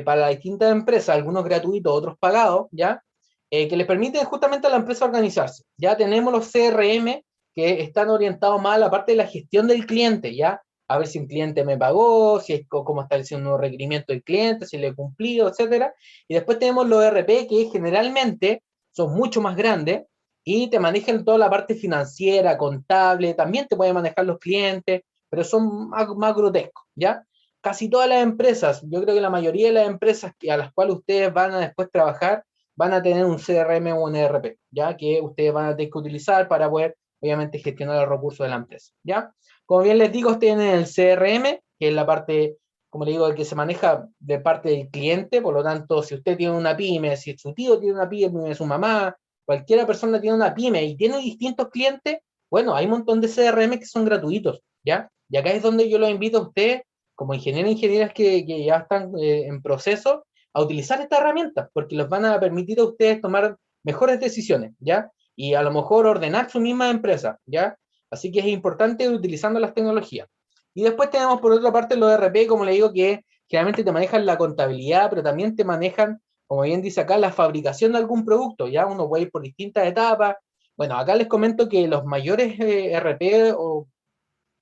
para distintas empresas, algunos gratuitos, otros pagados, ¿ya? Que les permiten justamente a la empresa organizarse. Ya tenemos los CRM que están orientados más a la parte de la gestión del cliente, ¿ya? A ver si un cliente me pagó, si es, cómo está el nuevo requerimiento del cliente, si le he cumplido, etcétera. Y después tenemos los ERP que generalmente son mucho más grandes y te manejan toda la parte financiera, contable, también te pueden manejar los clientes, pero son más grotescos, ¿ya? Casi todas las empresas, yo creo que la mayoría de las empresas a las cuales ustedes van a después trabajar, van a tener un CRM o un ERP, ¿ya? Que ustedes van a tener que utilizar para poder, obviamente, gestionar los recursos de la empresa, ¿ya? Como bien les digo, tienen el CRM, que es la parte, como les digo, el que se maneja de parte del cliente, por lo tanto, si usted tiene una pyme, si su tío tiene una pyme, su mamá, cualquiera persona tiene una pyme y tiene distintos clientes, bueno, hay un montón de CRM que son gratuitos, ¿ya? Y acá es donde yo los invito a ustedes, como ingenieros e ingenieras que ya están en proceso, a utilizar esta herramienta, porque les van a permitir a ustedes tomar mejores decisiones, ¿ya? Y a lo mejor ordenar su misma empresa, ¿ya? Así que es importante utilizando las tecnologías. Y después tenemos por otra parte los ERP, como le digo, que generalmente te manejan la contabilidad, pero también te manejan, como bien dice acá, la fabricación de algún producto, ¿ya? Uno puede ir por distintas etapas. Bueno, acá les comento que los mayores ERP o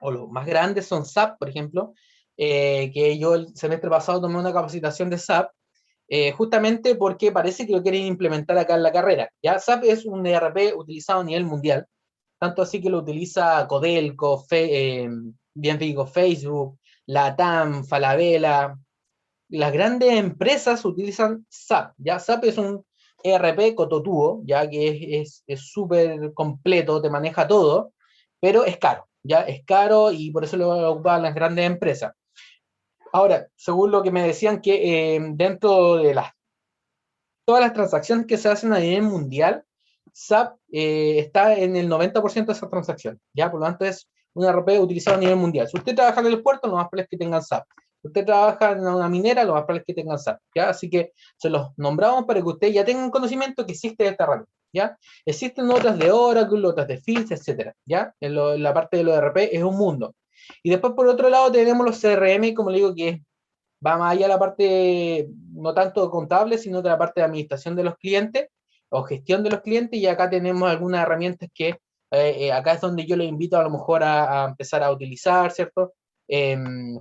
los más grandes son SAP, por ejemplo, que yo el semestre pasado tomé una capacitación de SAP, justamente porque parece que lo quieren implementar acá en la carrera. Ya SAP es un ERP utilizado a nivel mundial, tanto así que lo utiliza Codelco, bien digo, Facebook, Latam, Falabella. Las grandes empresas utilizan SAP. Ya SAP es un ERP cototudo, ya que es súper completo, te maneja todo, pero es caro, ya es caro y por eso lo ocupan las grandes empresas. Ahora, según lo que me decían, que dentro de todas las transacciones que se hacen a nivel mundial, SAP está en el 90% de esas transacciones, ¿ya? Por lo tanto, es un ERP utilizado a nivel mundial. Si usted trabaja en el puerto, lo más probable es que tengan SAP. Si usted trabaja en una minera, lo más probable es que tengan SAP, ¿ya? Así que se los nombramos para que ustedes ya tengan conocimiento que existe esta herramienta, ¿ya? Existen otras de Oracle, otras de Fields, etcétera, ¿ya? En la parte de los ERP es un mundo. Y después, por otro lado, tenemos los CRM, como le digo, que va más allá de la parte, no tanto contable, sino de la parte de administración de los clientes, o gestión de los clientes, y acá tenemos algunas herramientas que acá es donde yo les invito a lo mejor a empezar a utilizar, ¿cierto?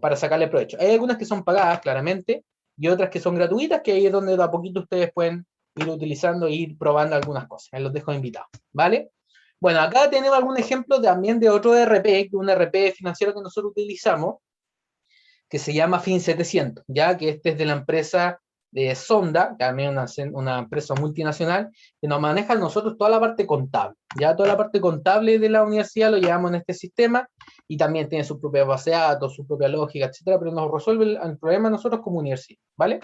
Para sacarle provecho. Hay algunas que son pagadas, claramente, y otras que son gratuitas, que ahí es donde de a poquito ustedes pueden ir utilizando e ir probando algunas cosas. Ahí los dejo invitados, ¿vale? Bueno, acá tenemos algún ejemplo también de otro ERP, que es un ERP financiero que nosotros utilizamos, que se llama Fin700, ya que este es de la empresa de Sonda, también una empresa multinacional, que nos maneja a nosotros toda la parte contable. Ya toda la parte contable de la universidad lo llevamos en este sistema, y también tiene su propia base de datos, su propia lógica, etcétera, pero nos resuelve el problema nosotros como universidad, ¿vale?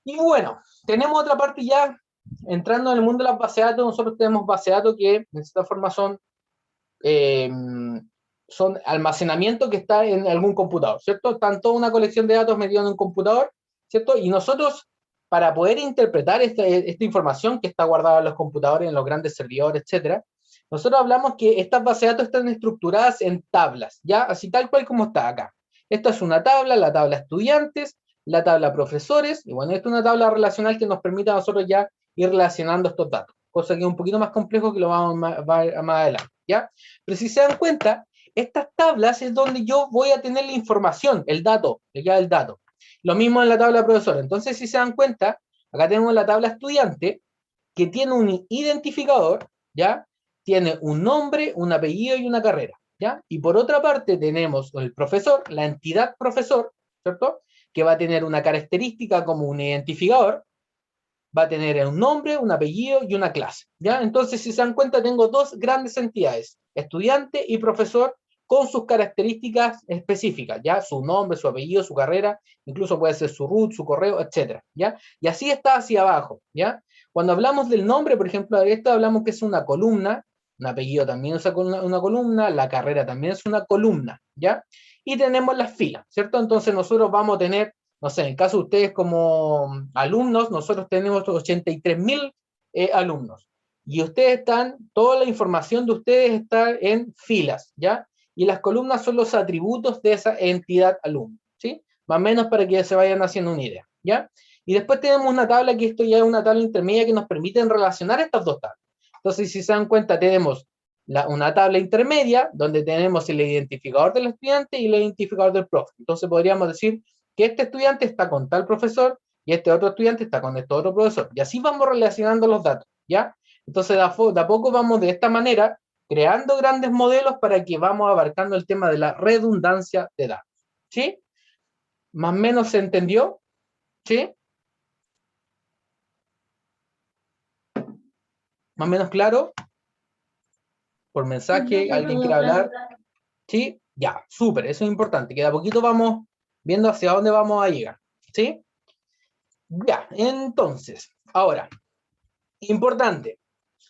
Y bueno, tenemos otra parte ya, entrando en el mundo de las bases de datos. Nosotros tenemos bases de datos que de esta forma eh, son almacenamiento que está en algún computador, ¿cierto? Están toda una colección de datos metidos en un computador, ¿cierto? Y nosotros, para poder interpretar esta información que está guardada en los computadores, en los grandes servidores, etcétera, nosotros hablamos que estas bases de datos están estructuradas en tablas, ¿ya? Así tal cual como está acá. Esta es una tabla, la tabla estudiantes, la tabla profesores, y bueno, esta es una tabla relacional que nos permite a nosotros ya ir relacionando estos datos, cosa que es un poquito más complejo, que lo vamos más adelante, ¿ya? Pero si se dan cuenta, estas tablas es donde yo voy a tener la información, el dato, ya el dato. Lo mismo en la tabla profesor. Entonces, si se dan cuenta, acá tenemos la tabla estudiante, que tiene un identificador, ¿ya? Tiene un nombre, un apellido y una carrera, ¿ya? Y por otra parte tenemos el profesor, la entidad profesor, ¿cierto? Que va a tener una característica como un identificador, va a tener un nombre, un apellido y una clase, ¿ya? Entonces, si se dan cuenta, tengo dos grandes entidades, estudiante y profesor, con sus características específicas, ¿ya? Su nombre, su apellido, su carrera, incluso puede ser su root, su correo, etcétera, ¿ya? Y así está hacia abajo, ¿ya? Cuando hablamos del nombre, por ejemplo, de esto hablamos que es una columna, un apellido también es una columna, la carrera también es una columna, ¿ya? Y tenemos las filas, ¿cierto? Entonces nosotros vamos a tener, no sé, en el caso de ustedes como alumnos, nosotros tenemos 83.000 alumnos. Y ustedes están, toda la información de ustedes está en filas, ¿ya? Y las columnas son los atributos de esa entidad alumno, ¿sí? Más o menos para que se vayan haciendo una idea, ¿ya? Y después tenemos una tabla, que esto ya es una tabla intermedia que nos permite relacionar estas dos tablas. Entonces, si se dan cuenta, tenemos una tabla intermedia donde tenemos el identificador del estudiante y el identificador del profe. Entonces podríamos decir que este estudiante está con tal profesor y este otro estudiante está con este otro profesor. Y así vamos relacionando los datos, ¿ya? Entonces, de a poco vamos de esta manera creando grandes modelos para que vamos abarcando el tema de la redundancia de datos, ¿sí? ¿Más o menos se entendió? ¿Sí? ¿Más o menos claro? ¿Por mensaje? ¿Alguien quiere hablar? ¿Sí? Ya, súper, eso es importante, que de a poquito vamos viendo hacia dónde vamos a llegar, ¿sí? Ya, entonces, ahora, importante,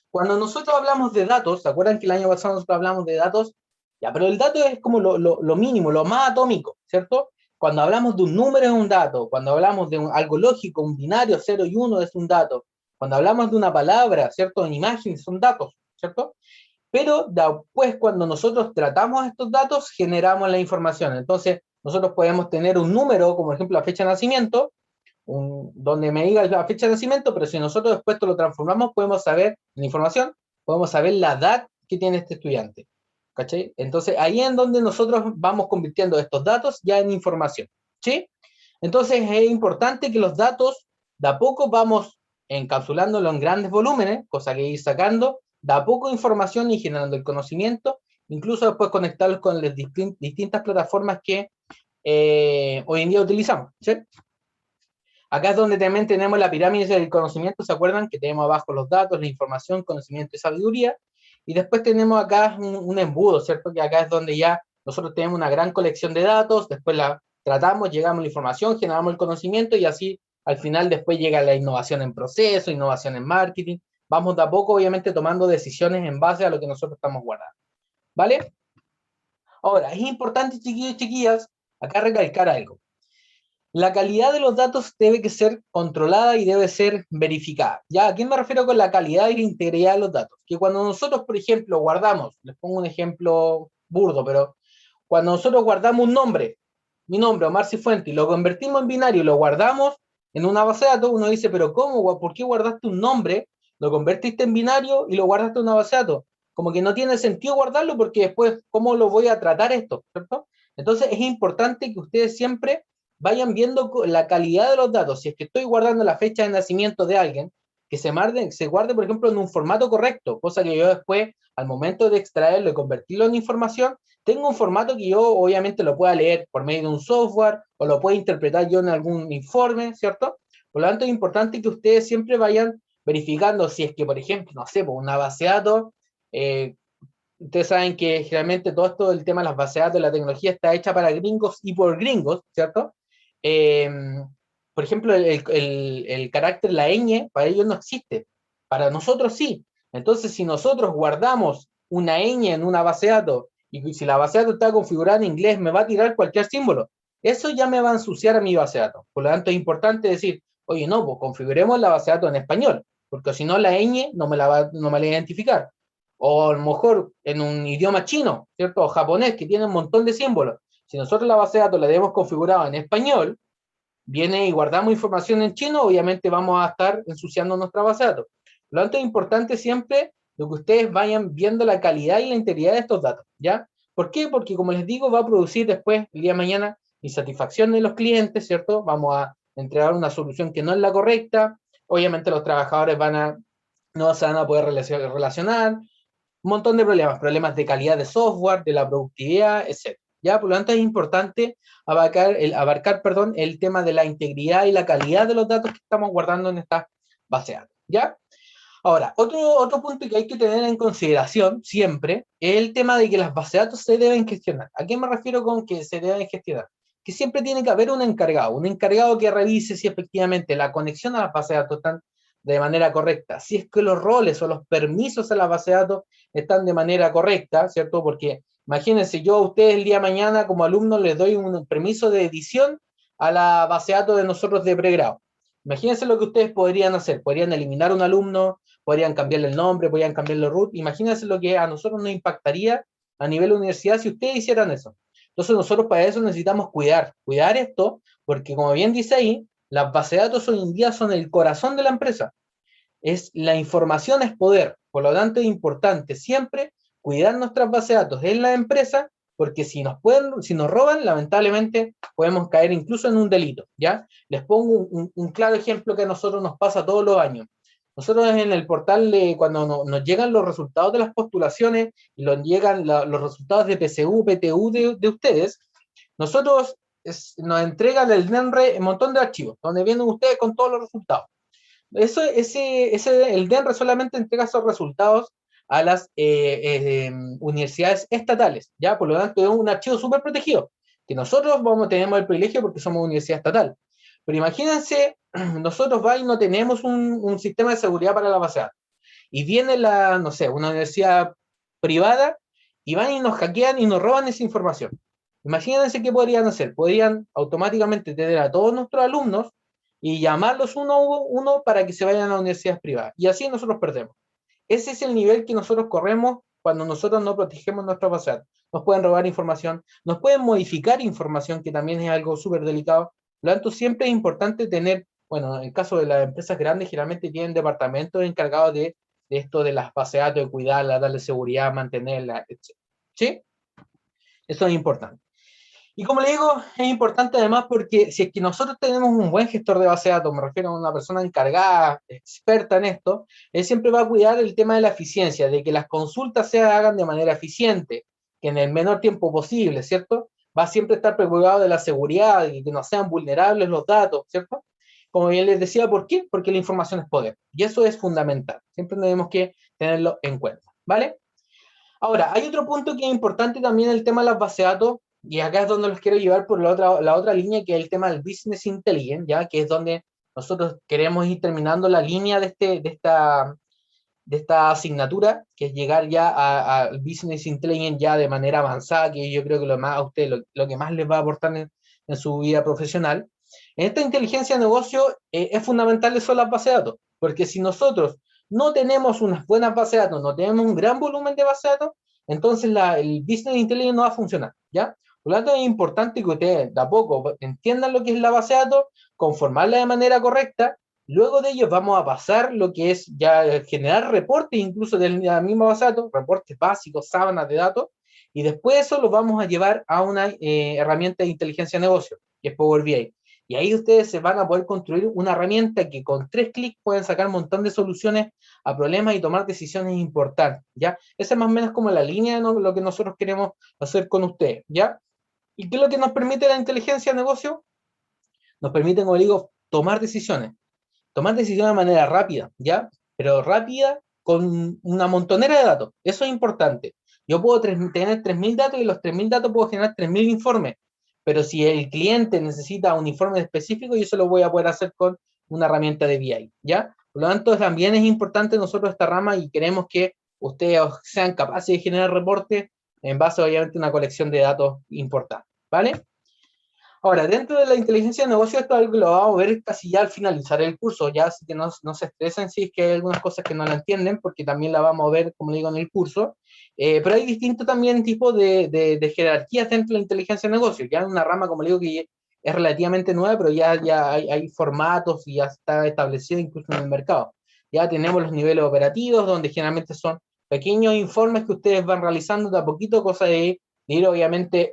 cuando nosotros hablamos de datos, ¿se acuerdan que el año pasado nosotros hablamos de datos? Ya, pero el dato es como lo mínimo, lo más atómico, ¿cierto? Cuando hablamos de un número es un dato, cuando hablamos de algo lógico, un binario 0 y 1 es un dato, cuando hablamos de una palabra, ¿cierto? En imágenes son datos, ¿cierto? Pero después, cuando nosotros tratamos estos datos, generamos la información. Entonces, nosotros podemos tener un número, como por ejemplo la fecha de nacimiento, donde me diga la fecha de nacimiento, pero si nosotros después esto lo transformamos, podemos saber la información, podemos saber la edad que tiene este estudiante. ¿Cachai? Entonces, ahí es donde nosotros vamos convirtiendo estos datos ya en información. ¿Sí? Entonces, es importante que los datos, de a poco vamos encapsulándolo en grandes volúmenes, cosa que ir sacando, de a poco información y generando el conocimiento, incluso después conectarlos con las distintas plataformas que hoy en día utilizamos. ¿Sí? Acá es donde también tenemos la pirámide del conocimiento, ¿se acuerdan? Que tenemos abajo los datos, la información, conocimiento y sabiduría. Y después tenemos acá un embudo, ¿cierto? Que acá es donde ya nosotros tenemos una gran colección de datos, después la tratamos, llegamos a la información, generamos el conocimiento y así al final después llega la innovación en proceso, innovación en marketing. Vamos de a poco, obviamente, tomando decisiones en base a lo que nosotros estamos guardando. ¿Vale? Ahora, es importante, chiquillos y chiquillas, acá recalcar algo. la calidad de los datos debe que ser controlada y debe ser verificada. ¿Ya? ¿A qué me refiero con la calidad y la integridad de los datos? Que cuando nosotros, por ejemplo, guardamos, les pongo un ejemplo burdo, pero cuando nosotros guardamos un nombre, mi nombre, Omar Cifuentes, y lo convertimos en binario y lo guardamos en una base de datos, uno dice, pero ¿cómo? ¿Por qué guardaste un nombre, lo convertiste en binario y lo guardaste en una base de datos? Como que no tiene sentido guardarlo porque después, ¿cómo lo voy a tratar esto? ¿Cierto? Entonces es importante que ustedes siempre vayan viendo la calidad de los datos. Si es que estoy guardando la fecha de nacimiento de alguien, que se guarde, por ejemplo, en un formato correcto, cosa que yo después, al momento de extraerlo y convertirlo en información, tengo un formato que yo obviamente lo pueda leer por medio de un software o lo pueda interpretar yo en algún informe, ¿cierto? Por lo tanto, es importante que ustedes siempre vayan verificando si es que, por ejemplo, no sé, por una base de datos, ustedes saben que generalmente todo esto del tema de las bases de datos de la tecnología está hecha para gringos y por gringos, ¿cierto? Eh, por ejemplo, el carácter, la ñ, para ellos no existe. Para nosotros sí. Entonces, si nosotros guardamos una ñ en una base de datos y si la base de datos está configurada en inglés, me va a tirar cualquier símbolo. Eso ya me va a ensuciar a mi base de datos. Por lo tanto, es importante decir, oye, no, pues configuremos la base de datos en español, porque si no, la ñ no me la va a identificar. O a lo mejor en un idioma chino, ¿cierto? O japonés, que tiene un montón de símbolos. Si nosotros la base de datos la tenemos configurada en español, viene y guardamos información en chino, obviamente vamos a estar ensuciando nuestra base de datos. Lo tanto, es importante siempre lo que ustedes vayan viendo la calidad y la integridad de estos datos, ¿ya? ¿Por qué? Porque, como les digo, va a producir después, el día de mañana, insatisfacción de los clientes, ¿cierto? Vamos a entregar una solución que no es la correcta, obviamente los trabajadores no se van a poder relacionar, un montón de problemas de calidad de software, de la productividad, etc. ¿Ya? Por lo tanto, es importante abarcar el tema de la integridad y la calidad de los datos que estamos guardando en esta base de datos. ¿Ya? Ahora, otro punto que hay que tener en consideración siempre es el tema de que las bases de datos se deben gestionar. ¿A qué me refiero con que se deben gestionar? Que siempre tiene que haber un encargado que revise si efectivamente la conexión a las bases de datos están de manera correcta, si es que los roles o los permisos a la base de datos están de manera correcta, ¿cierto? Porque imagínense, yo a ustedes el día de mañana como alumno les doy un permiso de edición a la base de datos de nosotros de pregrado. Imagínense lo que ustedes podrían hacer, podrían eliminar un alumno, podrían cambiarle el nombre, podrían cambiarle el root. Imagínense lo que a nosotros nos impactaría a nivel de universidad si ustedes hicieran eso. Entonces nosotros para eso necesitamos cuidar esto, porque como bien dice ahí, las bases de datos hoy en día son el corazón de la empresa. La información es poder, por lo tanto es importante siempre cuidar nuestras bases de datos en la empresa, porque si nos roban, lamentablemente podemos caer incluso en un delito, ¿ya? Les pongo un claro ejemplo que a nosotros nos pasa todos los años. Nosotros en el portal, cuando nos llegan los resultados de las postulaciones y nos llegan los resultados de PSU, PTU de ustedes, nosotros nos entregan el DENRE un montón de archivos, donde vienen ustedes con todos los resultados. El DENRE solamente entrega esos resultados a las universidades estatales, ¿ya? Por lo tanto, es un archivo súper protegido, que nosotros tenemos el privilegio porque somos universidad estatal. Pero imagínense, nosotros y no tenemos un sistema de seguridad para la base de datos. Y viene no sé, una universidad privada y van y nos hackean y nos roban esa información. Imagínense qué podrían hacer. Podrían automáticamente tener a todos nuestros alumnos y llamarlos uno a uno para que se vayan a las universidades privadas. Y así nosotros perdemos. Ese es el nivel que nosotros corremos cuando nosotros no protegemos nuestra base de datos. Nos pueden robar información, nos pueden modificar información, que también es algo súper delicado. Por lo tanto, siempre es importante tener, bueno, en el caso de las empresas grandes, generalmente tienen departamentos encargados de esto de las bases de datos, de cuidarlas, darle seguridad, mantenerla, etc. ¿Sí? Eso es importante. Y como le digo, es importante además porque si es que nosotros tenemos un buen gestor de base de datos, me refiero a una persona encargada, experta en esto, él siempre va a cuidar el tema de la eficiencia, de que las consultas se hagan de manera eficiente, que en el menor tiempo posible, ¿cierto? Va a siempre estar preocupado de la seguridad, de que no sean vulnerables los datos, ¿cierto? Como bien les decía, ¿por qué? Porque la información es poder. Y eso es fundamental. Siempre tenemos que tenerlo en cuenta, ¿vale? Ahora, hay otro punto que es importante también, el tema de las bases de datos, y acá es donde los quiero llevar por la otra línea, que es el tema del Business Intelligence, ¿ya? Que es donde nosotros queremos ir terminando la línea de esta asignatura, que es llegar ya al Business Intelligence ya de manera avanzada, que yo creo que a usted lo que más les va a aportar en su vida profesional. En esta inteligencia de negocio es fundamental eso las bases de datos, porque si nosotros no tenemos unas buenas bases de datos, no tenemos un gran volumen de bases de datos, entonces el business intelligence no va a funcionar, ¿ya? Por lo tanto, es importante que ustedes de a poco entiendan lo que es la base de datos, conformarla de manera correcta. Luego de ello vamos a pasar lo que es ya generar reportes incluso de la misma base de datos, reportes básicos, sábanas de datos, y después eso lo vamos a llevar a una herramienta de inteligencia de negocio, que es Power BI. Y ahí ustedes se van a poder construir una herramienta que con 3 clics pueden sacar un montón de soluciones a problemas y tomar decisiones importantes, ¿ya? Esa es más o menos como la línea de lo que nosotros queremos hacer con ustedes, ¿ya? ¿Y qué es lo que nos permite la inteligencia de negocio? Nos permite, como digo, tomar decisiones de manera rápida, ¿ya? Pero rápida con una montonera de datos. Eso es importante. Yo puedo tener 3.000 datos y los 3.000 datos puedo generar 3.000 informes. Pero si el cliente necesita un informe específico, yo eso lo voy a poder hacer con una herramienta de BI, ¿ya? Por lo tanto, también es importante nosotros esta rama y queremos que ustedes sean capaces de generar reportes en base, obviamente, a una colección de datos importante, ¿vale? Ahora, dentro de la inteligencia de negocio, esto es algo que lo vamos a ver casi ya al finalizar el curso, ya así que no se estresen si es que hay algunas cosas que no la entienden, porque también la vamos a ver, como digo, en el curso. Pero hay distintos también tipos de jerarquías dentro de la inteligencia de negocio. Ya en una rama, como digo, que es relativamente nueva, pero ya hay formatos y ya está establecido incluso en el mercado. Ya tenemos los niveles operativos, donde generalmente son pequeños informes que ustedes van realizando de a poquito, cosa de ir, obviamente,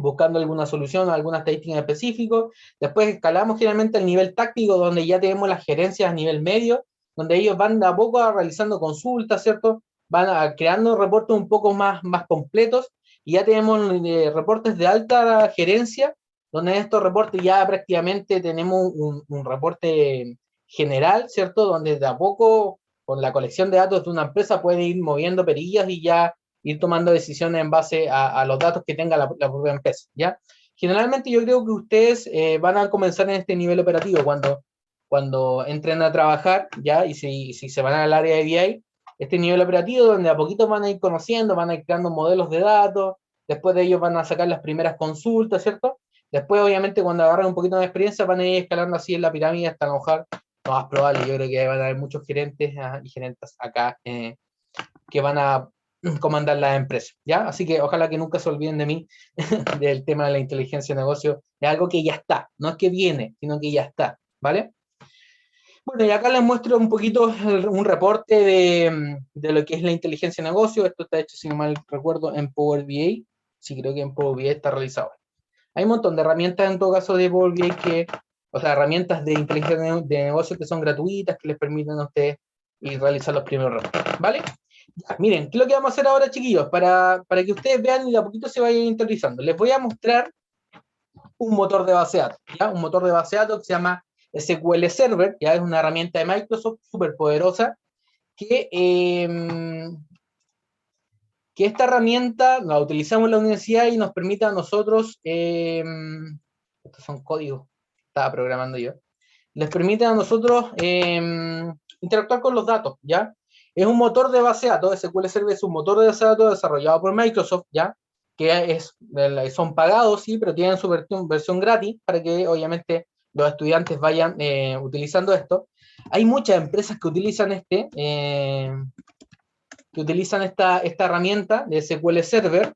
buscando alguna solución o alguna estadística en específico. Después escalamos generalmente al nivel táctico, donde ya tenemos las gerencias a nivel medio, donde ellos van de a poco realizando consultas, ¿cierto? Van creando reportes un poco más completos, y ya tenemos reportes de alta gerencia, donde en estos reportes ya prácticamente tenemos un reporte general, ¿cierto? Donde de a poco, con la colección de datos de una empresa, pueden ir moviendo perillas y ya ir tomando decisiones en base a los datos que tenga la propia empresa, ¿ya? Generalmente yo creo que ustedes van a comenzar en este nivel operativo cuando entren a trabajar, ¿ya? Y si se van al área de BI, este nivel operativo donde a poquito van a ir conociendo, van a ir creando modelos de datos, después de ellos van a sacar las primeras consultas, ¿cierto? Después, obviamente, cuando agarran un poquito de experiencia, van a ir escalando así en la pirámide hasta enojar. Lo más probable, yo creo que van a haber muchos gerentes y gerentes acá que van a comandar la empresa, ¿ya? Así que ojalá que nunca se olviden de mí, del tema de la inteligencia de negocio, es algo que ya está, no es que viene, sino que ya está, ¿vale? Bueno, y acá les muestro un poquito un reporte de lo que es la inteligencia de negocio. Esto está hecho, si no mal recuerdo, en Power BI. Sí, creo que en Power BI está realizado. Hay un montón de herramientas en todo caso de Power BI o sea, herramientas de inteligencia de negocio que son gratuitas, que les permiten a ustedes ir realizar los primeros reportes, ¿vale? Ya, miren, ¿qué es lo que vamos a hacer ahora, chiquillos? Para que ustedes vean y de a poquito se vayan interiorizando. Les voy a mostrar un motor de base de datos, ¿ya? Un motor de base de datos que se llama SQL Server, ya es una herramienta de Microsoft súper poderosa, que, que esta herramienta la utilizamos en la universidad y nos permite a nosotros, estos son códigos que estaba programando yo, les permite a nosotros interactuar con los datos, ¿ya? Es un motor de base de datos, SQL Server es un motor de base de datos desarrollado por Microsoft, ¿ya? Que son pagados, sí, pero tienen su versión gratis para que obviamente los estudiantes vayan utilizando esto. Hay muchas empresas que utilizan esta herramienta de SQL Server,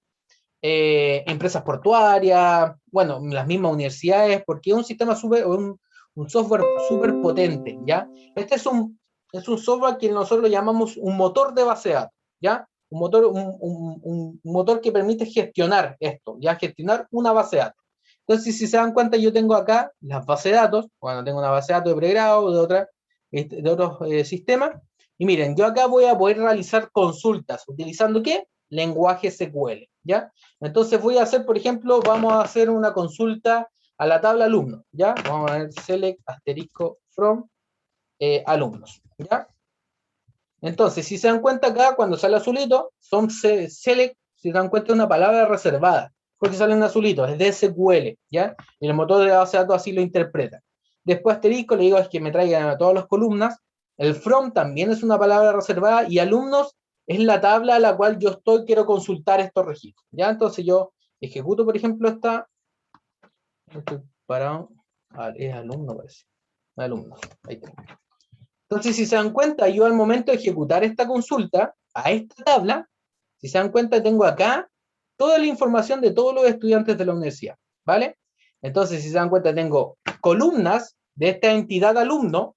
empresas portuarias, bueno, las mismas universidades, porque es un sistema un software súper potente, ¿ya? Este es un software que nosotros llamamos un motor de base de datos, ¿ya? Un motor que permite gestionar esto, ¿ya? Gestionar una base de datos. Entonces, si se dan cuenta, yo tengo acá las bases de datos, bueno, tengo una base de datos de pregrado, de otros sistemas, y miren, yo acá voy a poder realizar consultas, ¿utilizando qué? Lenguaje SQL, ¿ya? Entonces voy a hacer, por ejemplo, vamos a hacer una consulta a la tabla alumnos, ¿ya? Vamos a ver select asterisco from alumnos, ¿ya? Entonces, si se dan cuenta acá, cuando sale azulito, son select, si se dan cuenta, es una palabra reservada, porque sale en azulito, es de SQL, ¿ya? Y el motor de base de datos así lo interpreta. Después asterisco, le digo es que me traigan a todas las columnas. El from también es una palabra reservada, y alumnos es la tabla a la cual yo quiero consultar estos registros, ¿ya? Entonces yo ejecuto, por ejemplo, estoy parado, Es alumno, parece. Alumno. Ahí está. Entonces, si se dan cuenta, yo al momento de ejecutar esta consulta a esta tabla, si se dan cuenta, tengo acá toda la información de todos los estudiantes de la universidad, ¿vale? Entonces, si se dan cuenta, tengo columnas de esta entidad alumno,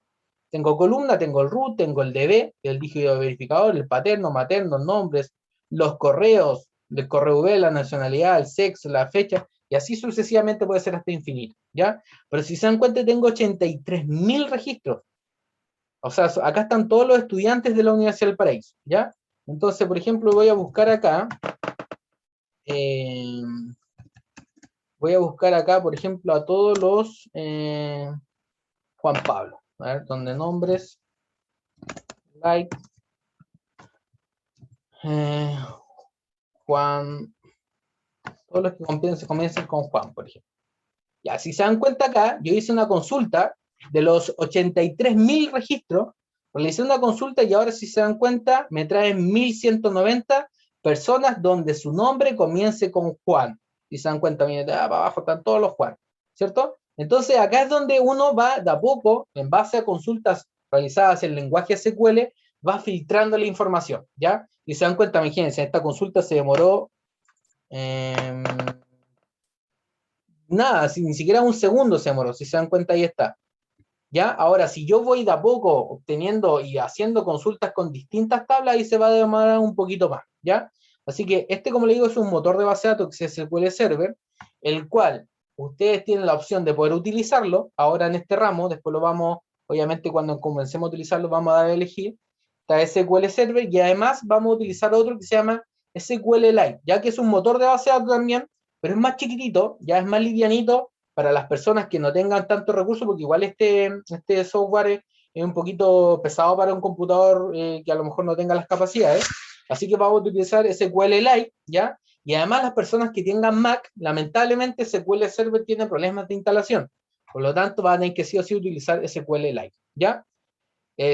tengo columna, tengo el root, tengo el DB, el dígito verificador, el paterno, materno, nombres, los correos, el correo V, la nacionalidad, el sexo, la fecha, y así sucesivamente puede ser hasta infinito, ¿ya? Pero si se dan cuenta, tengo 83.000 registros. O sea, acá están todos los estudiantes de la Universidad del Paraíso, ¿ya? Entonces, por ejemplo, voy a buscar acá, eh, por ejemplo, a todos los Juan Pablo, a ver, donde nombres, like, Juan, todos los que comiencen con Juan, por ejemplo. Ya, si se dan cuenta acá, yo hice una consulta de los 83.000 registros, realicé una consulta y ahora si se dan cuenta, me traen 1.190 personas donde su nombre comience con Juan. Si se dan cuenta, miren, para abajo están todos los Juan, ¿cierto? Entonces acá es donde uno va de a poco, en base a consultas realizadas en lenguaje SQL, va filtrando la información, ¿ya? Y se dan cuenta, imagínense, esta consulta se demoró nada, ni siquiera un segundo se demoró, si se dan cuenta ahí está. ¿Ya? Ahora, si yo voy de a poco obteniendo y haciendo consultas con distintas tablas, ahí se va a demorar un poquito más, ¿ya? Así que como le digo, es un motor de base de datos que es el SQL Server, el cual ustedes tienen la opción de poder utilizarlo, ahora en este ramo, después lo vamos, obviamente cuando comencemos a utilizarlo, vamos a dar a elegir, está SQL Server, y además vamos a utilizar otro que se llama SQLite, ya que es un motor de base de datos también, pero es más chiquitito, ya es más livianito, para las personas que no tengan tantos recursos, porque igual este software es un poquito pesado para un computador que a lo mejor no tenga las capacidades. Así que vamos a utilizar SQLite, ¿ya? Y además las personas que tengan Mac, lamentablemente SQL Server tiene problemas de instalación. Por lo tanto, van a tener que sí o sí utilizar SQLite, ¿ya?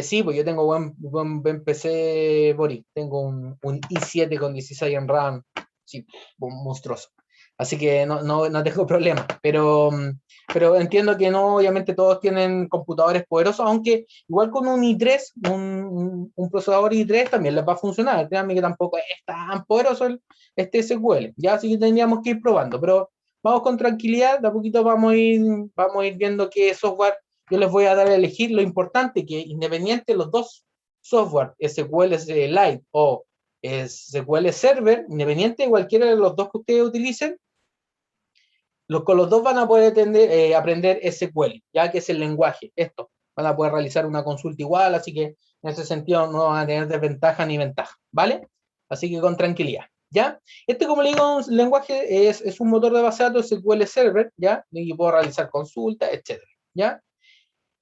Sí, pues yo tengo buen PC, Boris. Tengo un i7 con 16 en RAM, sí, monstruoso. Así que no tengo problema. Pero entiendo que no, obviamente todos tienen computadores poderosos, aunque igual con un i3, un procesador i3 también les va a funcionar. Créanme que tampoco es tan poderoso este SQL. Ya así que tendríamos que ir probando, pero vamos con tranquilidad, de a poquito vamos a ir viendo qué software yo les voy a dar a elegir. Lo importante que independiente de los dos software, SQLite o SQL Server, independiente de cualquiera de los dos que ustedes utilicen, con los dos van a poder aprender SQL, ya que es el lenguaje. Esto, van a poder realizar una consulta igual, así que en ese sentido no van a tener desventaja ni ventaja, ¿vale? Así que con tranquilidad, ¿ya? Como le digo, un lenguaje es un motor de base de datos SQL Server, ¿ya? Y puedo realizar consultas, etcétera, ¿ya?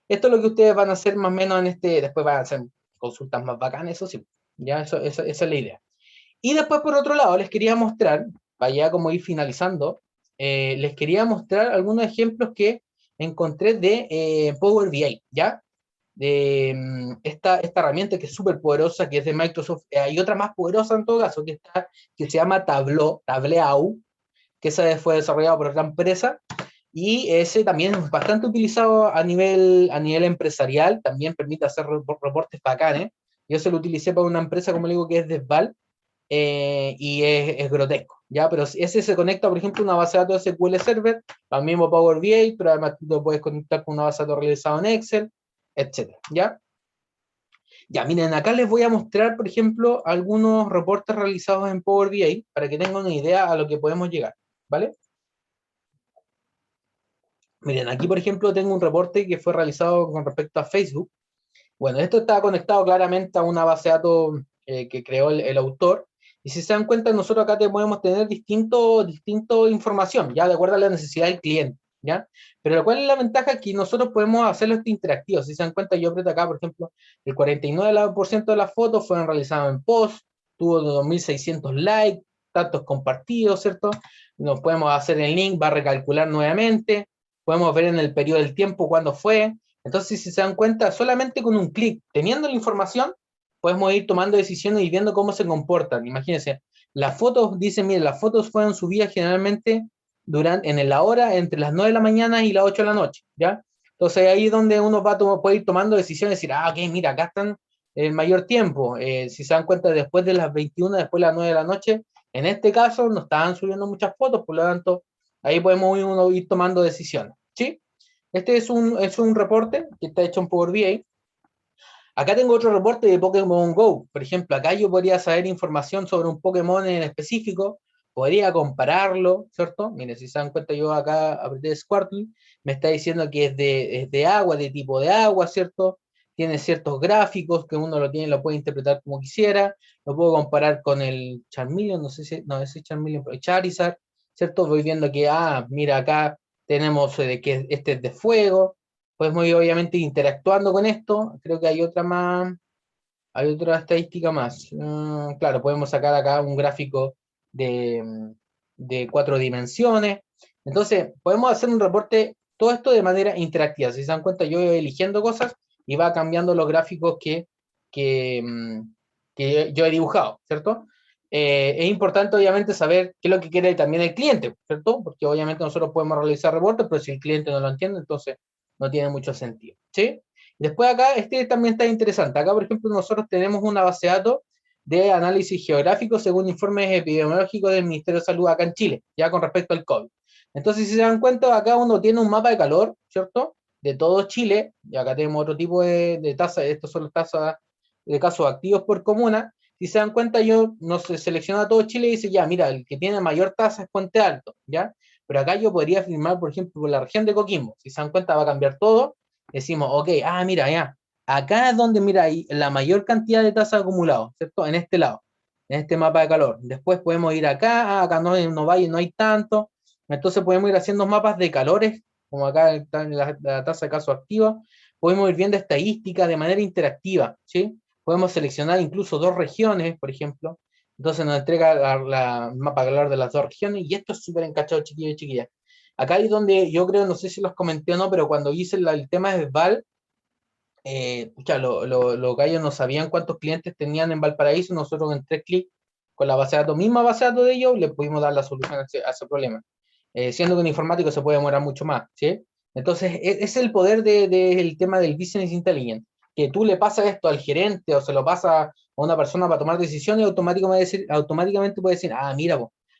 Esto es lo que ustedes van a hacer más o menos después van a hacer consultas más bacanas, eso sí, ya, esa es la idea. Y después, por otro lado, les quería mostrar, vaya como ir finalizando, les quería mostrar algunos ejemplos que encontré de Power BI, ¿ya? De esta herramienta que es súper poderosa, que es de Microsoft. Hay otra más poderosa en todo caso, que se llama Tableau, que esa fue desarrollada por otra empresa, y ese también es bastante utilizado a nivel empresarial, también permite hacer reportes bacanes. Yo se lo utilicé para una empresa, como le digo, que es Desval, y es grotesco, ¿ya? Pero ese se conecta, por ejemplo, a una base de datos de SQL Server, al mismo Power BI, pero además tú lo puedes conectar con una base de datos realizada en Excel, etcétera, ¿ya? Ya, miren, acá les voy a mostrar, por ejemplo, algunos reportes realizados en Power BI para que tengan una idea a lo que podemos llegar, ¿vale? Miren, aquí, por ejemplo, tengo un reporte que fue realizado con respecto a Facebook. Bueno, esto está conectado claramente a una base de datos que creó el autor. Y si se dan cuenta, nosotros acá podemos tener distinto información, ya de acuerdo a la necesidad del cliente, ¿ya? Pero ¿cuál es la ventaja? Que nosotros podemos hacerlo interactivo. Si se dan cuenta, yo aprieto acá, por ejemplo, el 49% de las fotos fueron realizadas en post, tuvo 2.600 likes, tantos compartidos, ¿cierto? Nos podemos hacer el link, va a recalcular nuevamente, podemos ver en el periodo del tiempo cuándo fue. Entonces, si se dan cuenta, solamente con un clic, teniendo la información, podemos ir tomando decisiones y viendo cómo se comportan. Imagínense, las fotos, dicen, mire, las fotos fueron subidas generalmente en la hora entre las 9 de la mañana y las 8 de la noche, ¿ya? Entonces ahí es donde uno puede ir tomando decisiones, decir, ok, mira, acá están el mayor tiempo. Si se dan cuenta, después de las 21, después de las 9 de la noche, en este caso no estaban subiendo muchas fotos, por lo tanto, ahí podemos uno ir tomando decisiones, ¿sí? Este es un reporte que está hecho en Power BI. Acá tengo otro reporte de Pokémon Go. Por ejemplo, acá yo podría saber información sobre un Pokémon en específico, podría compararlo, ¿cierto? Miren, si se dan cuenta, yo acá apreté Squirtle, me está diciendo que es de agua, de tipo de agua, ¿cierto? Tiene ciertos gráficos que uno lo puede interpretar como quisiera. Lo puedo comparar con el Charmeleon, no sé si, no, ese Charmeleon, pero el Charizard, ¿cierto? Voy viendo que, mira, acá tenemos que este es de fuego, podemos ir obviamente interactuando con esto. Creo que hay otra más, hay otra estadística más. Claro, podemos sacar acá un gráfico de 4 dimensiones. Entonces, podemos hacer un reporte, todo esto de manera interactiva. Si se dan cuenta, yo voy eligiendo cosas y va cambiando los gráficos que, que yo he dibujado, ¿cierto? Es importante, obviamente, saber qué es lo que quiere también el cliente, ¿cierto? Porque obviamente nosotros podemos realizar reportes, pero si el cliente no lo entiende, entonces no tiene mucho sentido, ¿sí? Después acá, este también está interesante. Acá, por ejemplo, nosotros tenemos una base de datos de análisis geográfico según informes epidemiológicos del Ministerio de Salud acá en Chile, ya con respecto al COVID. Entonces, si se dan cuenta, acá uno tiene un mapa de calor, ¿cierto? De todo Chile, y acá tenemos otro tipo de tasas, estos son las tasas de casos activos por comuna. Si se dan cuenta, yo no se selecciona todo Chile y dice, ya, mira, el que tiene mayor tasa es Puente Alto, ¿ya? Pero acá yo podría firmar, por ejemplo, por la región de Coquimbo. Si se dan cuenta, va a cambiar todo. Decimos, ok, mira, ya, acá es donde, mira, hay la mayor cantidad de tasas acumulados, ¿cierto? En este lado, en este mapa de calor. Después podemos ir acá, acá no hay tanto. Entonces podemos ir haciendo mapas de calores, como acá está la tasa de casos activos. Podemos ir viendo estadísticas de manera interactiva, ¿sí? Podemos seleccionar incluso 2 regiones, por ejemplo. Entonces nos entrega el mapa de calor de las 2 regiones, y esto es súper encachado, chiquillos y chiquillas. Acá es donde yo creo, no sé si los comenté o no, pero cuando hice el tema de Val, los gallos no sabían cuántos clientes tenían en Valparaíso. Nosotros en 3 clics, con la base de datos, misma base de datos de ellos, le pudimos dar la solución a ese problema. Siendo que en informático se puede demorar mucho más, ¿sí? Entonces, es el poder del tema del business intelligence, que tú le pasas esto al gerente o se lo pasa a una persona para tomar decisiones, y automáticamente puede decir, mira,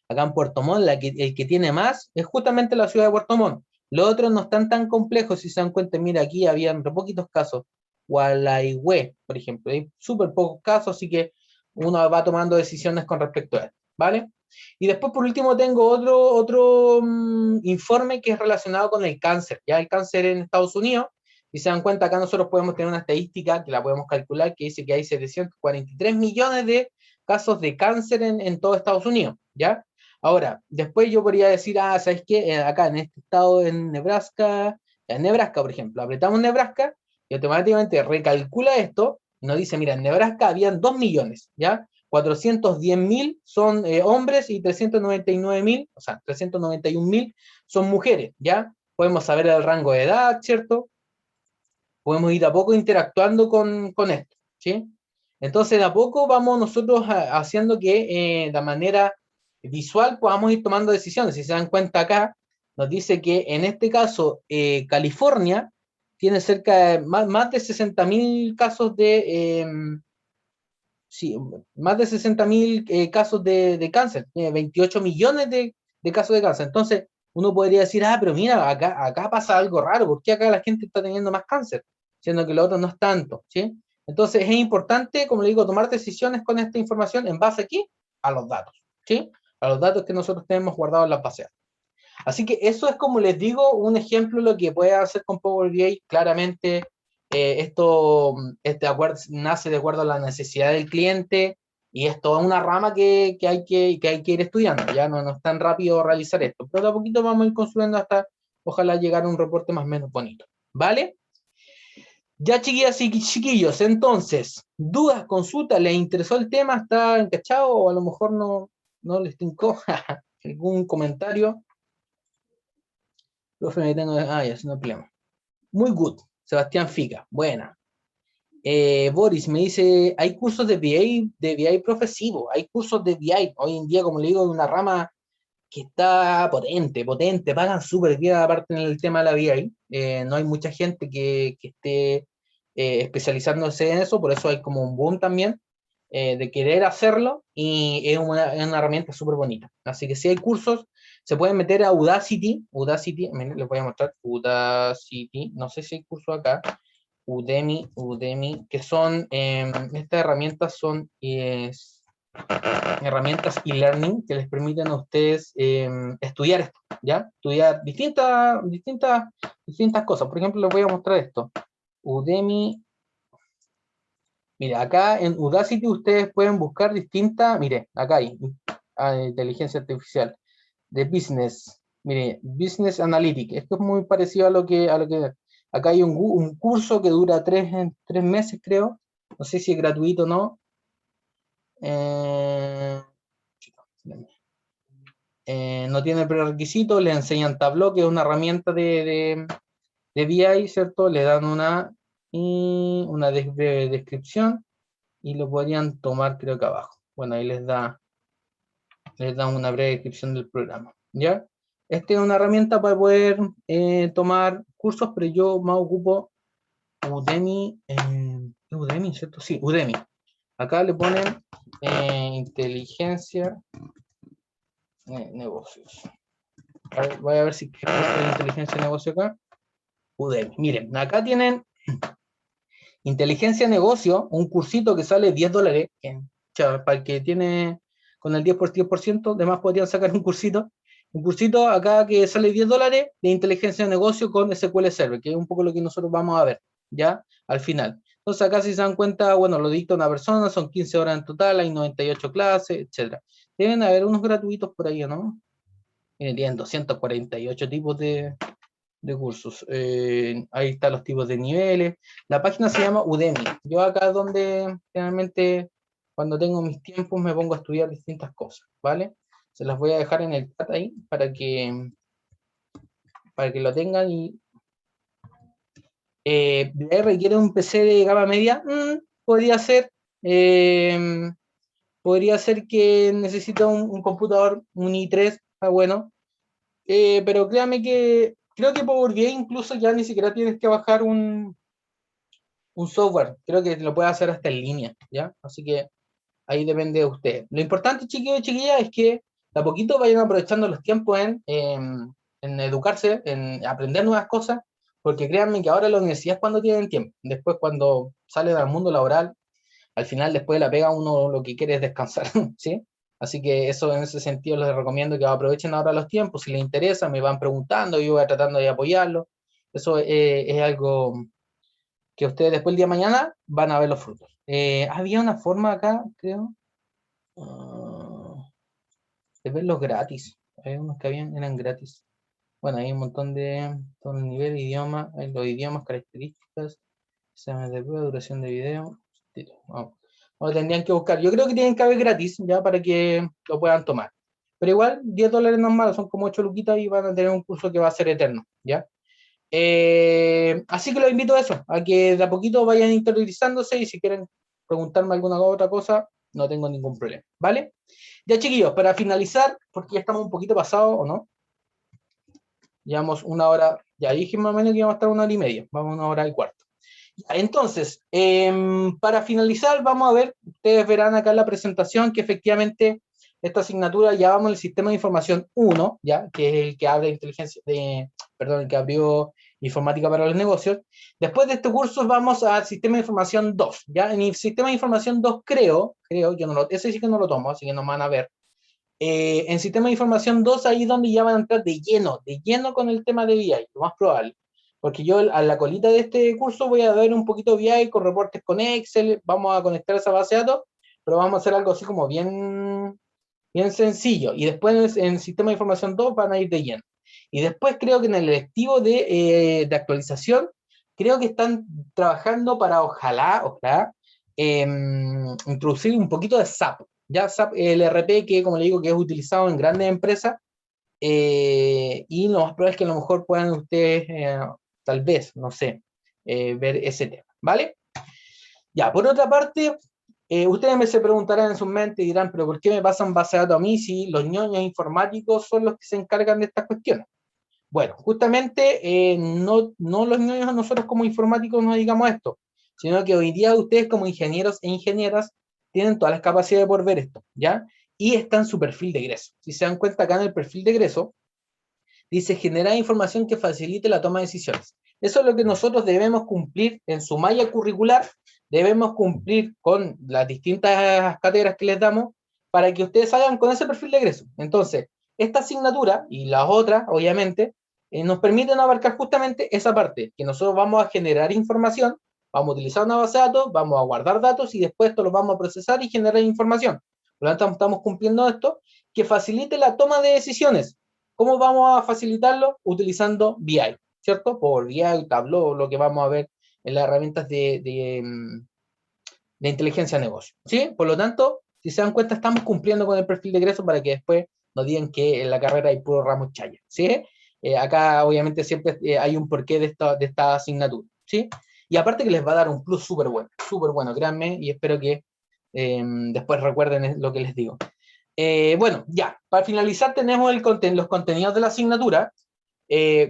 acá en Puerto Montt, el que tiene más es justamente la ciudad de Puerto Montt. Los otros no están tan complejos, si se dan cuenta. Mira, aquí habían re poquitos casos. Gualeguay, por ejemplo, hay súper pocos casos, así que uno va tomando decisiones con respecto a esto, ¿vale? Y después, por último, tengo otro informe que es relacionado con el cáncer, ya el cáncer en Estados Unidos. Si se dan cuenta, acá nosotros podemos tener una estadística que la podemos calcular, que dice que hay 743 millones de casos de cáncer en todo Estados Unidos, ¿ya? Ahora, después yo podría decir, ¿sabes qué? Acá en este estado, en Nebraska, por ejemplo, apretamos Nebraska y automáticamente recalcula esto, y nos dice, mira, en Nebraska habían 2 millones, ¿ya? 410.000 son hombres y 399.000, o sea, 391.000 son mujeres, ¿ya? Podemos saber el rango de edad, ¿cierto? Podemos ir a poco interactuando con esto, ¿sí? Entonces, de a poco vamos nosotros haciendo que de manera visual podamos ir tomando decisiones. Si se dan cuenta acá, nos dice que en este caso, California tiene cerca de más de 60.000 casos sí, más de 60.000 casos de cáncer, tiene 28 millones de casos de cáncer. Entonces, uno podría decir, pero mira, acá pasa algo raro, ¿por qué acá la gente está teniendo más cáncer? Siendo que lo otro no es tanto, ¿sí? Entonces, es importante, como le digo, tomar decisiones con esta información en base aquí a los datos, ¿sí? A los datos que nosotros tenemos guardados en las bases. Así que eso es, como les digo, un ejemplo de lo que puede hacer con Power BI. Claramente, este acuerdo nace de acuerdo a la necesidad del cliente, y es toda una rama que hay que ir estudiando. Ya no es tan rápido realizar esto, pero de a poquito vamos a ir construyendo hasta, ojalá, llegar a un reporte más o menos bonito. ¿Vale? Ya, chiquillas y chiquillos, entonces, dudas, consultas, ¿les interesó el tema? ¿Está encachado o a lo mejor no les tincó? ¿Algún comentario? Profe, me tengo... ya, no hay problema. Muy good. Sebastián Fica, buena. Boris me dice, hay cursos de BI, profe, sí, hay cursos de BI. Hoy en día, como le digo, es una rama que está potente, potente, pagan súper bien aparte en el tema de la VI. No hay mucha gente que esté especializándose en eso, por eso hay como un boom también de querer hacerlo y es una herramienta súper bonita. Así que si hay cursos, se pueden meter a Udacity, miren, les voy a mostrar Udacity, no sé si hay cursos acá, Udemy, que son, estas herramientas son herramientas e-learning que les permiten a ustedes estudiar esto, ¿ya? Estudiar distintas cosas. Por ejemplo, les voy a mostrar esto. Udemy. Mira, acá en Udacity ustedes pueden buscar distintas, mire, acá hay inteligencia artificial, de business, mire, business analytics. Esto es muy parecido a lo que acá hay un curso que dura 3 meses, creo. No sé si es gratuito o no. Eh, no tiene prerequisitos, le enseñan Tableau, que es una herramienta de BI, ¿cierto? Le dan una descripción y lo podrían tomar, creo que abajo. Bueno, ahí les da una breve descripción del programa, ¿ya? Esta es una herramienta para poder tomar cursos, pero yo más ocupo Udemy, Udemy, ¿cierto? Sí, Udemy. Acá le ponen inteligencia negocios. Voy a ver si qué curso de inteligencia de negocio acá. Udemy. Miren, acá tienen inteligencia de negocio, un cursito que sale $10. Para el que tiene con el 10%, además podrían sacar un cursito. Un cursito acá que sale $10 de inteligencia de negocio con SQL Server, que es un poco lo que nosotros vamos a ver, ¿ya? Al final. Entonces acá si se dan cuenta, bueno, lo dicta una persona, son 15 horas en total, hay 98 clases, etcétera. Deben haber unos gratuitos por ahí, ¿no? Tienen 248 tipos de cursos. Ahí están los tipos de niveles. La página se llama Udemy. Yo acá es donde generalmente cuando tengo mis tiempos me pongo a estudiar distintas cosas, ¿vale? Se las voy a dejar en el chat ahí para que lo tengan y requiere un PC de gama media. Podría ser. eh, Podría ser que necesita un computador, un i3, está bueno. Pero créame que creo que Power BI incluso ya ni siquiera tienes que bajar un software. Creo que lo puede hacer hasta en línea, ¿ya? Así que ahí depende de usted. Lo importante, chiquillos y chiquillas, es que de a poquito vayan aprovechando los tiempos en educarse, en aprender nuevas cosas, porque créanme que ahora la universidad es cuando tienen tiempo. Después, cuando salen al mundo laboral, al final, después de la pega, uno lo que quiere es descansar, ¿sí? Así que eso en ese sentido les recomiendo que aprovechen ahora los tiempos. Si les interesa, me van preguntando, yo voy tratando de apoyarlo. Eso es algo que ustedes después el día de mañana van a ver los frutos. Había una forma acá, creo, de verlos gratis. Hay unos que eran gratis. Bueno, hay un montón de todo el nivel de idioma, los idiomas, características, exámenes de prueba, duración de video. Vamos. Lo tendrían que buscar. Yo creo que tienen que haber gratis, ya para que lo puedan tomar. Pero igual, $10 no es malo, son como 8 luquitas y van a tener un curso que va a ser eterno, ¿ya? Así que los invito a eso, a que de a poquito vayan interiorizándose y si quieren preguntarme alguna otra cosa, no tengo ningún problema, ¿vale? Ya chiquillos, para finalizar, porque ya estamos un poquito pasados, ¿o no? Llevamos una hora, ya dije más o menos que íbamos a estar 1 hora y media, vamos a 1 hora y cuarto. Entonces, para finalizar, vamos a ver, ustedes verán acá en la presentación que efectivamente esta asignatura ya vamos al sistema de información 1, ¿ya? Que es el que abre el que abrió informática para los negocios. Después de este curso vamos al sistema de información 2, ¿ya? En el sistema de información 2 creo, yo no ese sí que no lo tomo, así que no me van a ver. En sistema de información 2, ahí es donde ya van a entrar de lleno con el tema de BI, lo más probable. Porque yo a la colita de este curso voy a ver un poquito de BI con reportes con Excel, vamos a conectar esa base de datos, pero vamos a hacer algo así como bien sencillo. Y después en sistema de información 2 van a ir de lleno. Y después creo que en el electivo de actualización, creo que están trabajando para ojalá, introducir un poquito de SAP. Ya SAP, el RP que, como le digo, que es utilizado en grandes empresas, y lo más probable es que a lo mejor puedan ustedes, tal vez, no sé, ver ese tema, ¿vale? Ya, por otra parte, Ustedes me se preguntarán en su mente y dirán, pero ¿por qué me pasan base de datos a mí si los ñoños informáticos son los que se encargan de estas cuestiones? Bueno, justamente no los ñoños a nosotros como informáticos nos digamos esto, sino que hoy día ustedes como ingenieros e ingenieras tienen todas las capacidades de poder ver esto, ¿ya? Y está en su perfil de egreso. Si se dan cuenta acá en el perfil de egreso, dice generar información que facilite la toma de decisiones. Eso es lo que nosotros debemos cumplir en su malla curricular, debemos cumplir con las distintas cátedras que les damos para que ustedes salgan con ese perfil de egreso. Entonces, esta asignatura y las otras, obviamente, nos permiten abarcar justamente esa parte, que nosotros vamos a generar información, vamos a utilizar una base de datos, vamos a guardar datos y después esto lo vamos a procesar y generar información. Por lo tanto, estamos cumpliendo esto, que facilite la toma de decisiones. ¿Cómo vamos a facilitarlo? Utilizando BI, ¿cierto? Por BI, Tableau, lo que vamos a ver en las herramientas de inteligencia de negocio, ¿sí? Por lo tanto, si se dan cuenta, estamos cumpliendo con el perfil de egreso para que después nos digan que en la carrera hay puro ramo chaya, ¿sí? Acá, obviamente, siempre hay un porqué de esta asignatura, ¿sí? Y aparte que les va a dar un plus súper bueno, créanme, y espero que después recuerden lo que les digo. Bueno, ya, para finalizar tenemos los contenidos de la asignatura.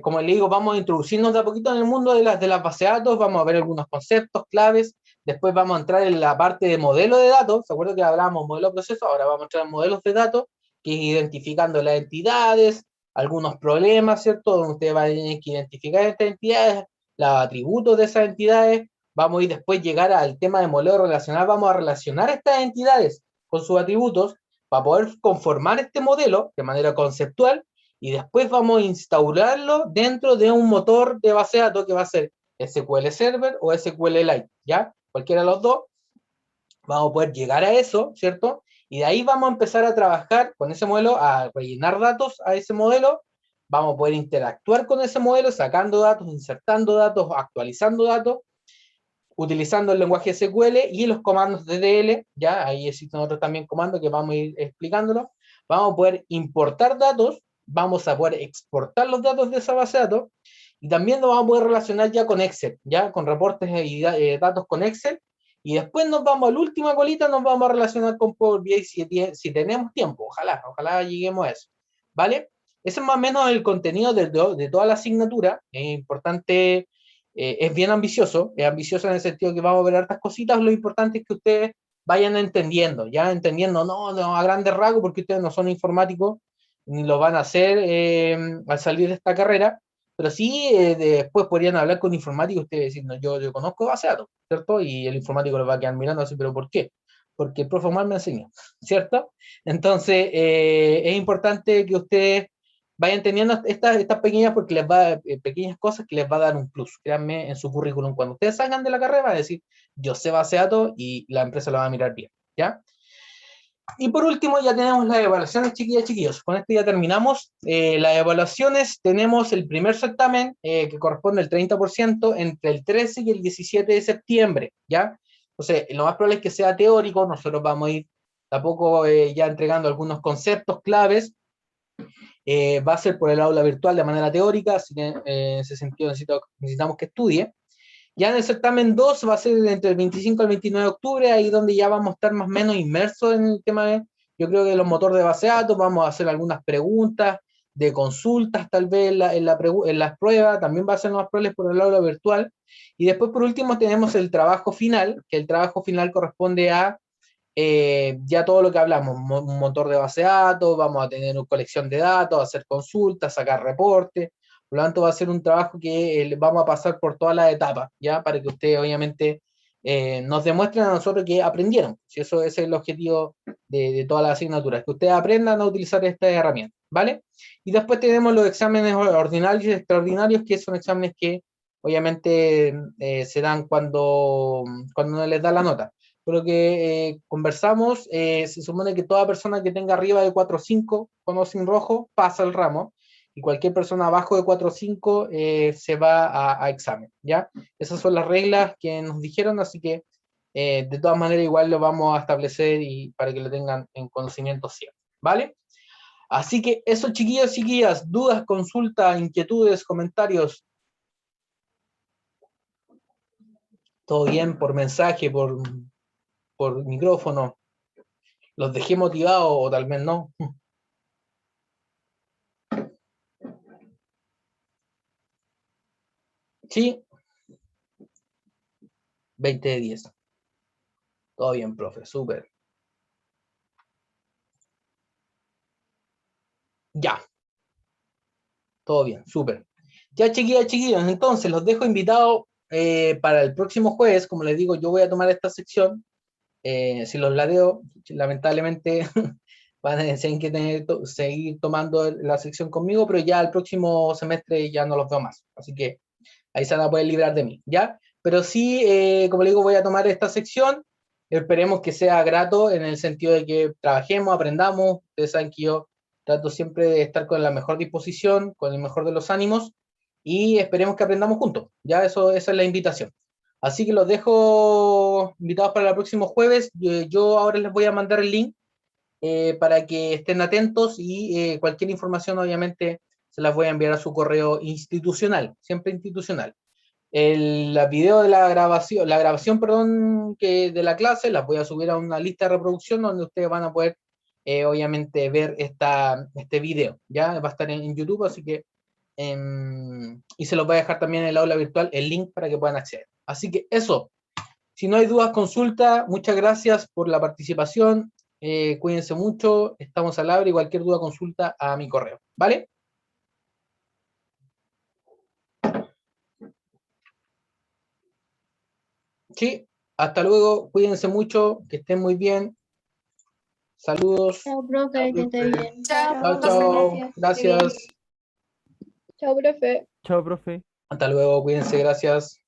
Como les digo, vamos a introducirnos de a poquito en el mundo de las bases de datos, vamos a ver algunos conceptos claves, después vamos a entrar en la parte de modelo de datos, ¿se acuerdan que hablábamos modelo de proceso? Ahora vamos a entrar en modelos de datos, que es identificando las entidades, algunos problemas, ¿cierto? Donde ustedes van a tener que identificar estas entidades, los atributos de esas entidades, vamos a ir después llegar al tema de modelo relacional, vamos a relacionar estas entidades con sus atributos, para poder conformar este modelo de manera conceptual y después vamos a instaurarlo dentro de un motor de base de datos que va a ser SQL Server o SQLite, ¿ya? Cualquiera de los dos, vamos a poder llegar a eso, ¿cierto? Y de ahí vamos a empezar a trabajar con ese modelo, a rellenar datos a ese modelo, vamos a poder interactuar con ese modelo, sacando datos, insertando datos, actualizando datos, utilizando el lenguaje SQL y los comandos DDL, ya ahí existen otros también comandos que vamos a ir explicándolo. Vamos a poder importar datos, vamos a poder exportar los datos de esa base de datos y también nos vamos a poder relacionar ya con Excel, ya con reportes y datos con Excel. Y después nos vamos a la última colita, nos vamos a relacionar con Power BI si tenemos tiempo, ojalá lleguemos a eso, ¿vale? Ese es más o menos el contenido de toda la asignatura. Es importante, es bien ambicioso, es ambicioso en el sentido que vamos a ver hartas cositas, lo importante es que ustedes vayan entendiendo, ya entendiendo, no a grandes rasgos, porque ustedes no son informáticos, ni lo van a hacer al salir de esta carrera, pero sí después podrían hablar con informáticos, ustedes decir, no, yo conozco base de datos, ¿cierto? Y el informático los va a quedar mirando así, pero ¿por qué? Porque el profe Omar me enseñó, ¿cierto? Entonces, es importante que ustedes vayan teniendo estas pequeñas, porque pequeñas cosas que les va a dar un plus, créanme, en su currículum. Cuando ustedes salgan de la carrera, van a decir, yo sé base de datos y la empresa lo va a mirar bien, ¿ya? Y por último, ya tenemos las evaluaciones, chiquillas, chiquillos. Con esto ya terminamos. Las evaluaciones, tenemos el primer certamen, que corresponde al 30% entre el 13 y el 17 de septiembre, ¿ya? Entonces, lo más probable es que sea teórico, nosotros vamos a ir tampoco ya entregando algunos conceptos claves. Va a ser por el aula virtual de manera teórica, así que en ese sentido necesitamos que estudie. Ya en el certamen 2 va a ser entre el 25 al 29 de octubre, ahí donde ya vamos a estar más o menos inmersos en el tema de, yo creo que los motores de base de datos, vamos a hacer algunas preguntas de consultas tal vez en las pruebas, también va a ser más probables por el aula virtual. Y después por último tenemos el trabajo final, que el trabajo final corresponde a ya todo lo que hablamos, un motor de base de datos, vamos a tener una colección de datos, hacer consultas, sacar reportes, por lo tanto va a ser un trabajo que vamos a pasar por todas las etapas, ¿ya? Para que ustedes obviamente nos demuestren a nosotros que aprendieron, si eso es el objetivo de todas las asignaturas, que ustedes aprendan a utilizar esta herramienta, ¿vale? Y después tenemos los exámenes ordinarios y extraordinarios, que son exámenes que obviamente se dan cuando no les da la nota. Por lo que conversamos, se supone que toda persona que tenga arriba de 4.5 con o sin rojo pasa el ramo, y cualquier persona abajo de 4.5 se va a examen, ¿ya? Esas son las reglas que nos dijeron, así que de todas maneras igual lo vamos a establecer y para que lo tengan en conocimiento siempre, ¿vale? Así que eso, chiquillos, chiquillas, dudas, consultas, inquietudes, comentarios, todo bien por mensaje, por por micrófono, los dejé motivados o tal vez no. Sí, 20 de 10. Todo bien, profe, súper. Ya, todo bien, súper. Ya, chiquillos, entonces los dejo invitados para el próximo jueves. Como les digo, yo voy a tomar esta sección. Si los ladeo, lamentablemente van a tener que seguir tomando la sección conmigo, pero ya el próximo semestre ya no los veo más. Así que ahí se van a poder librar de mí, ¿ya? Pero sí, como le digo, voy a tomar esta sección. Esperemos que sea grato en el sentido de que trabajemos, aprendamos. Ustedes saben que yo trato siempre de estar con la mejor disposición, con el mejor de los ánimos y esperemos que aprendamos juntos. Ya, esa es la invitación. Así que los dejo invitados para el próximo jueves. Yo ahora les voy a mandar el link para que estén atentos y cualquier información obviamente se las voy a enviar a su correo institucional, siempre institucional. La video de la grabación, perdón, de la clase, las voy a subir a una lista de reproducción donde ustedes van a poder, obviamente, ver este video. Ya va a estar en YouTube, así que, y se los voy a dejar también en el aula virtual el link para que puedan acceder. Así que eso, si no hay dudas, consulta. Muchas gracias por la participación. Cuídense mucho, estamos al habla y cualquier duda, consulta a mi correo. ¿Vale? Sí, hasta luego, cuídense mucho, que estén muy bien. Saludos. Chao, profe, que esté bien. Chao, chao. Gracias. Chao, profe. Chao, profe. Hasta luego, cuídense, gracias.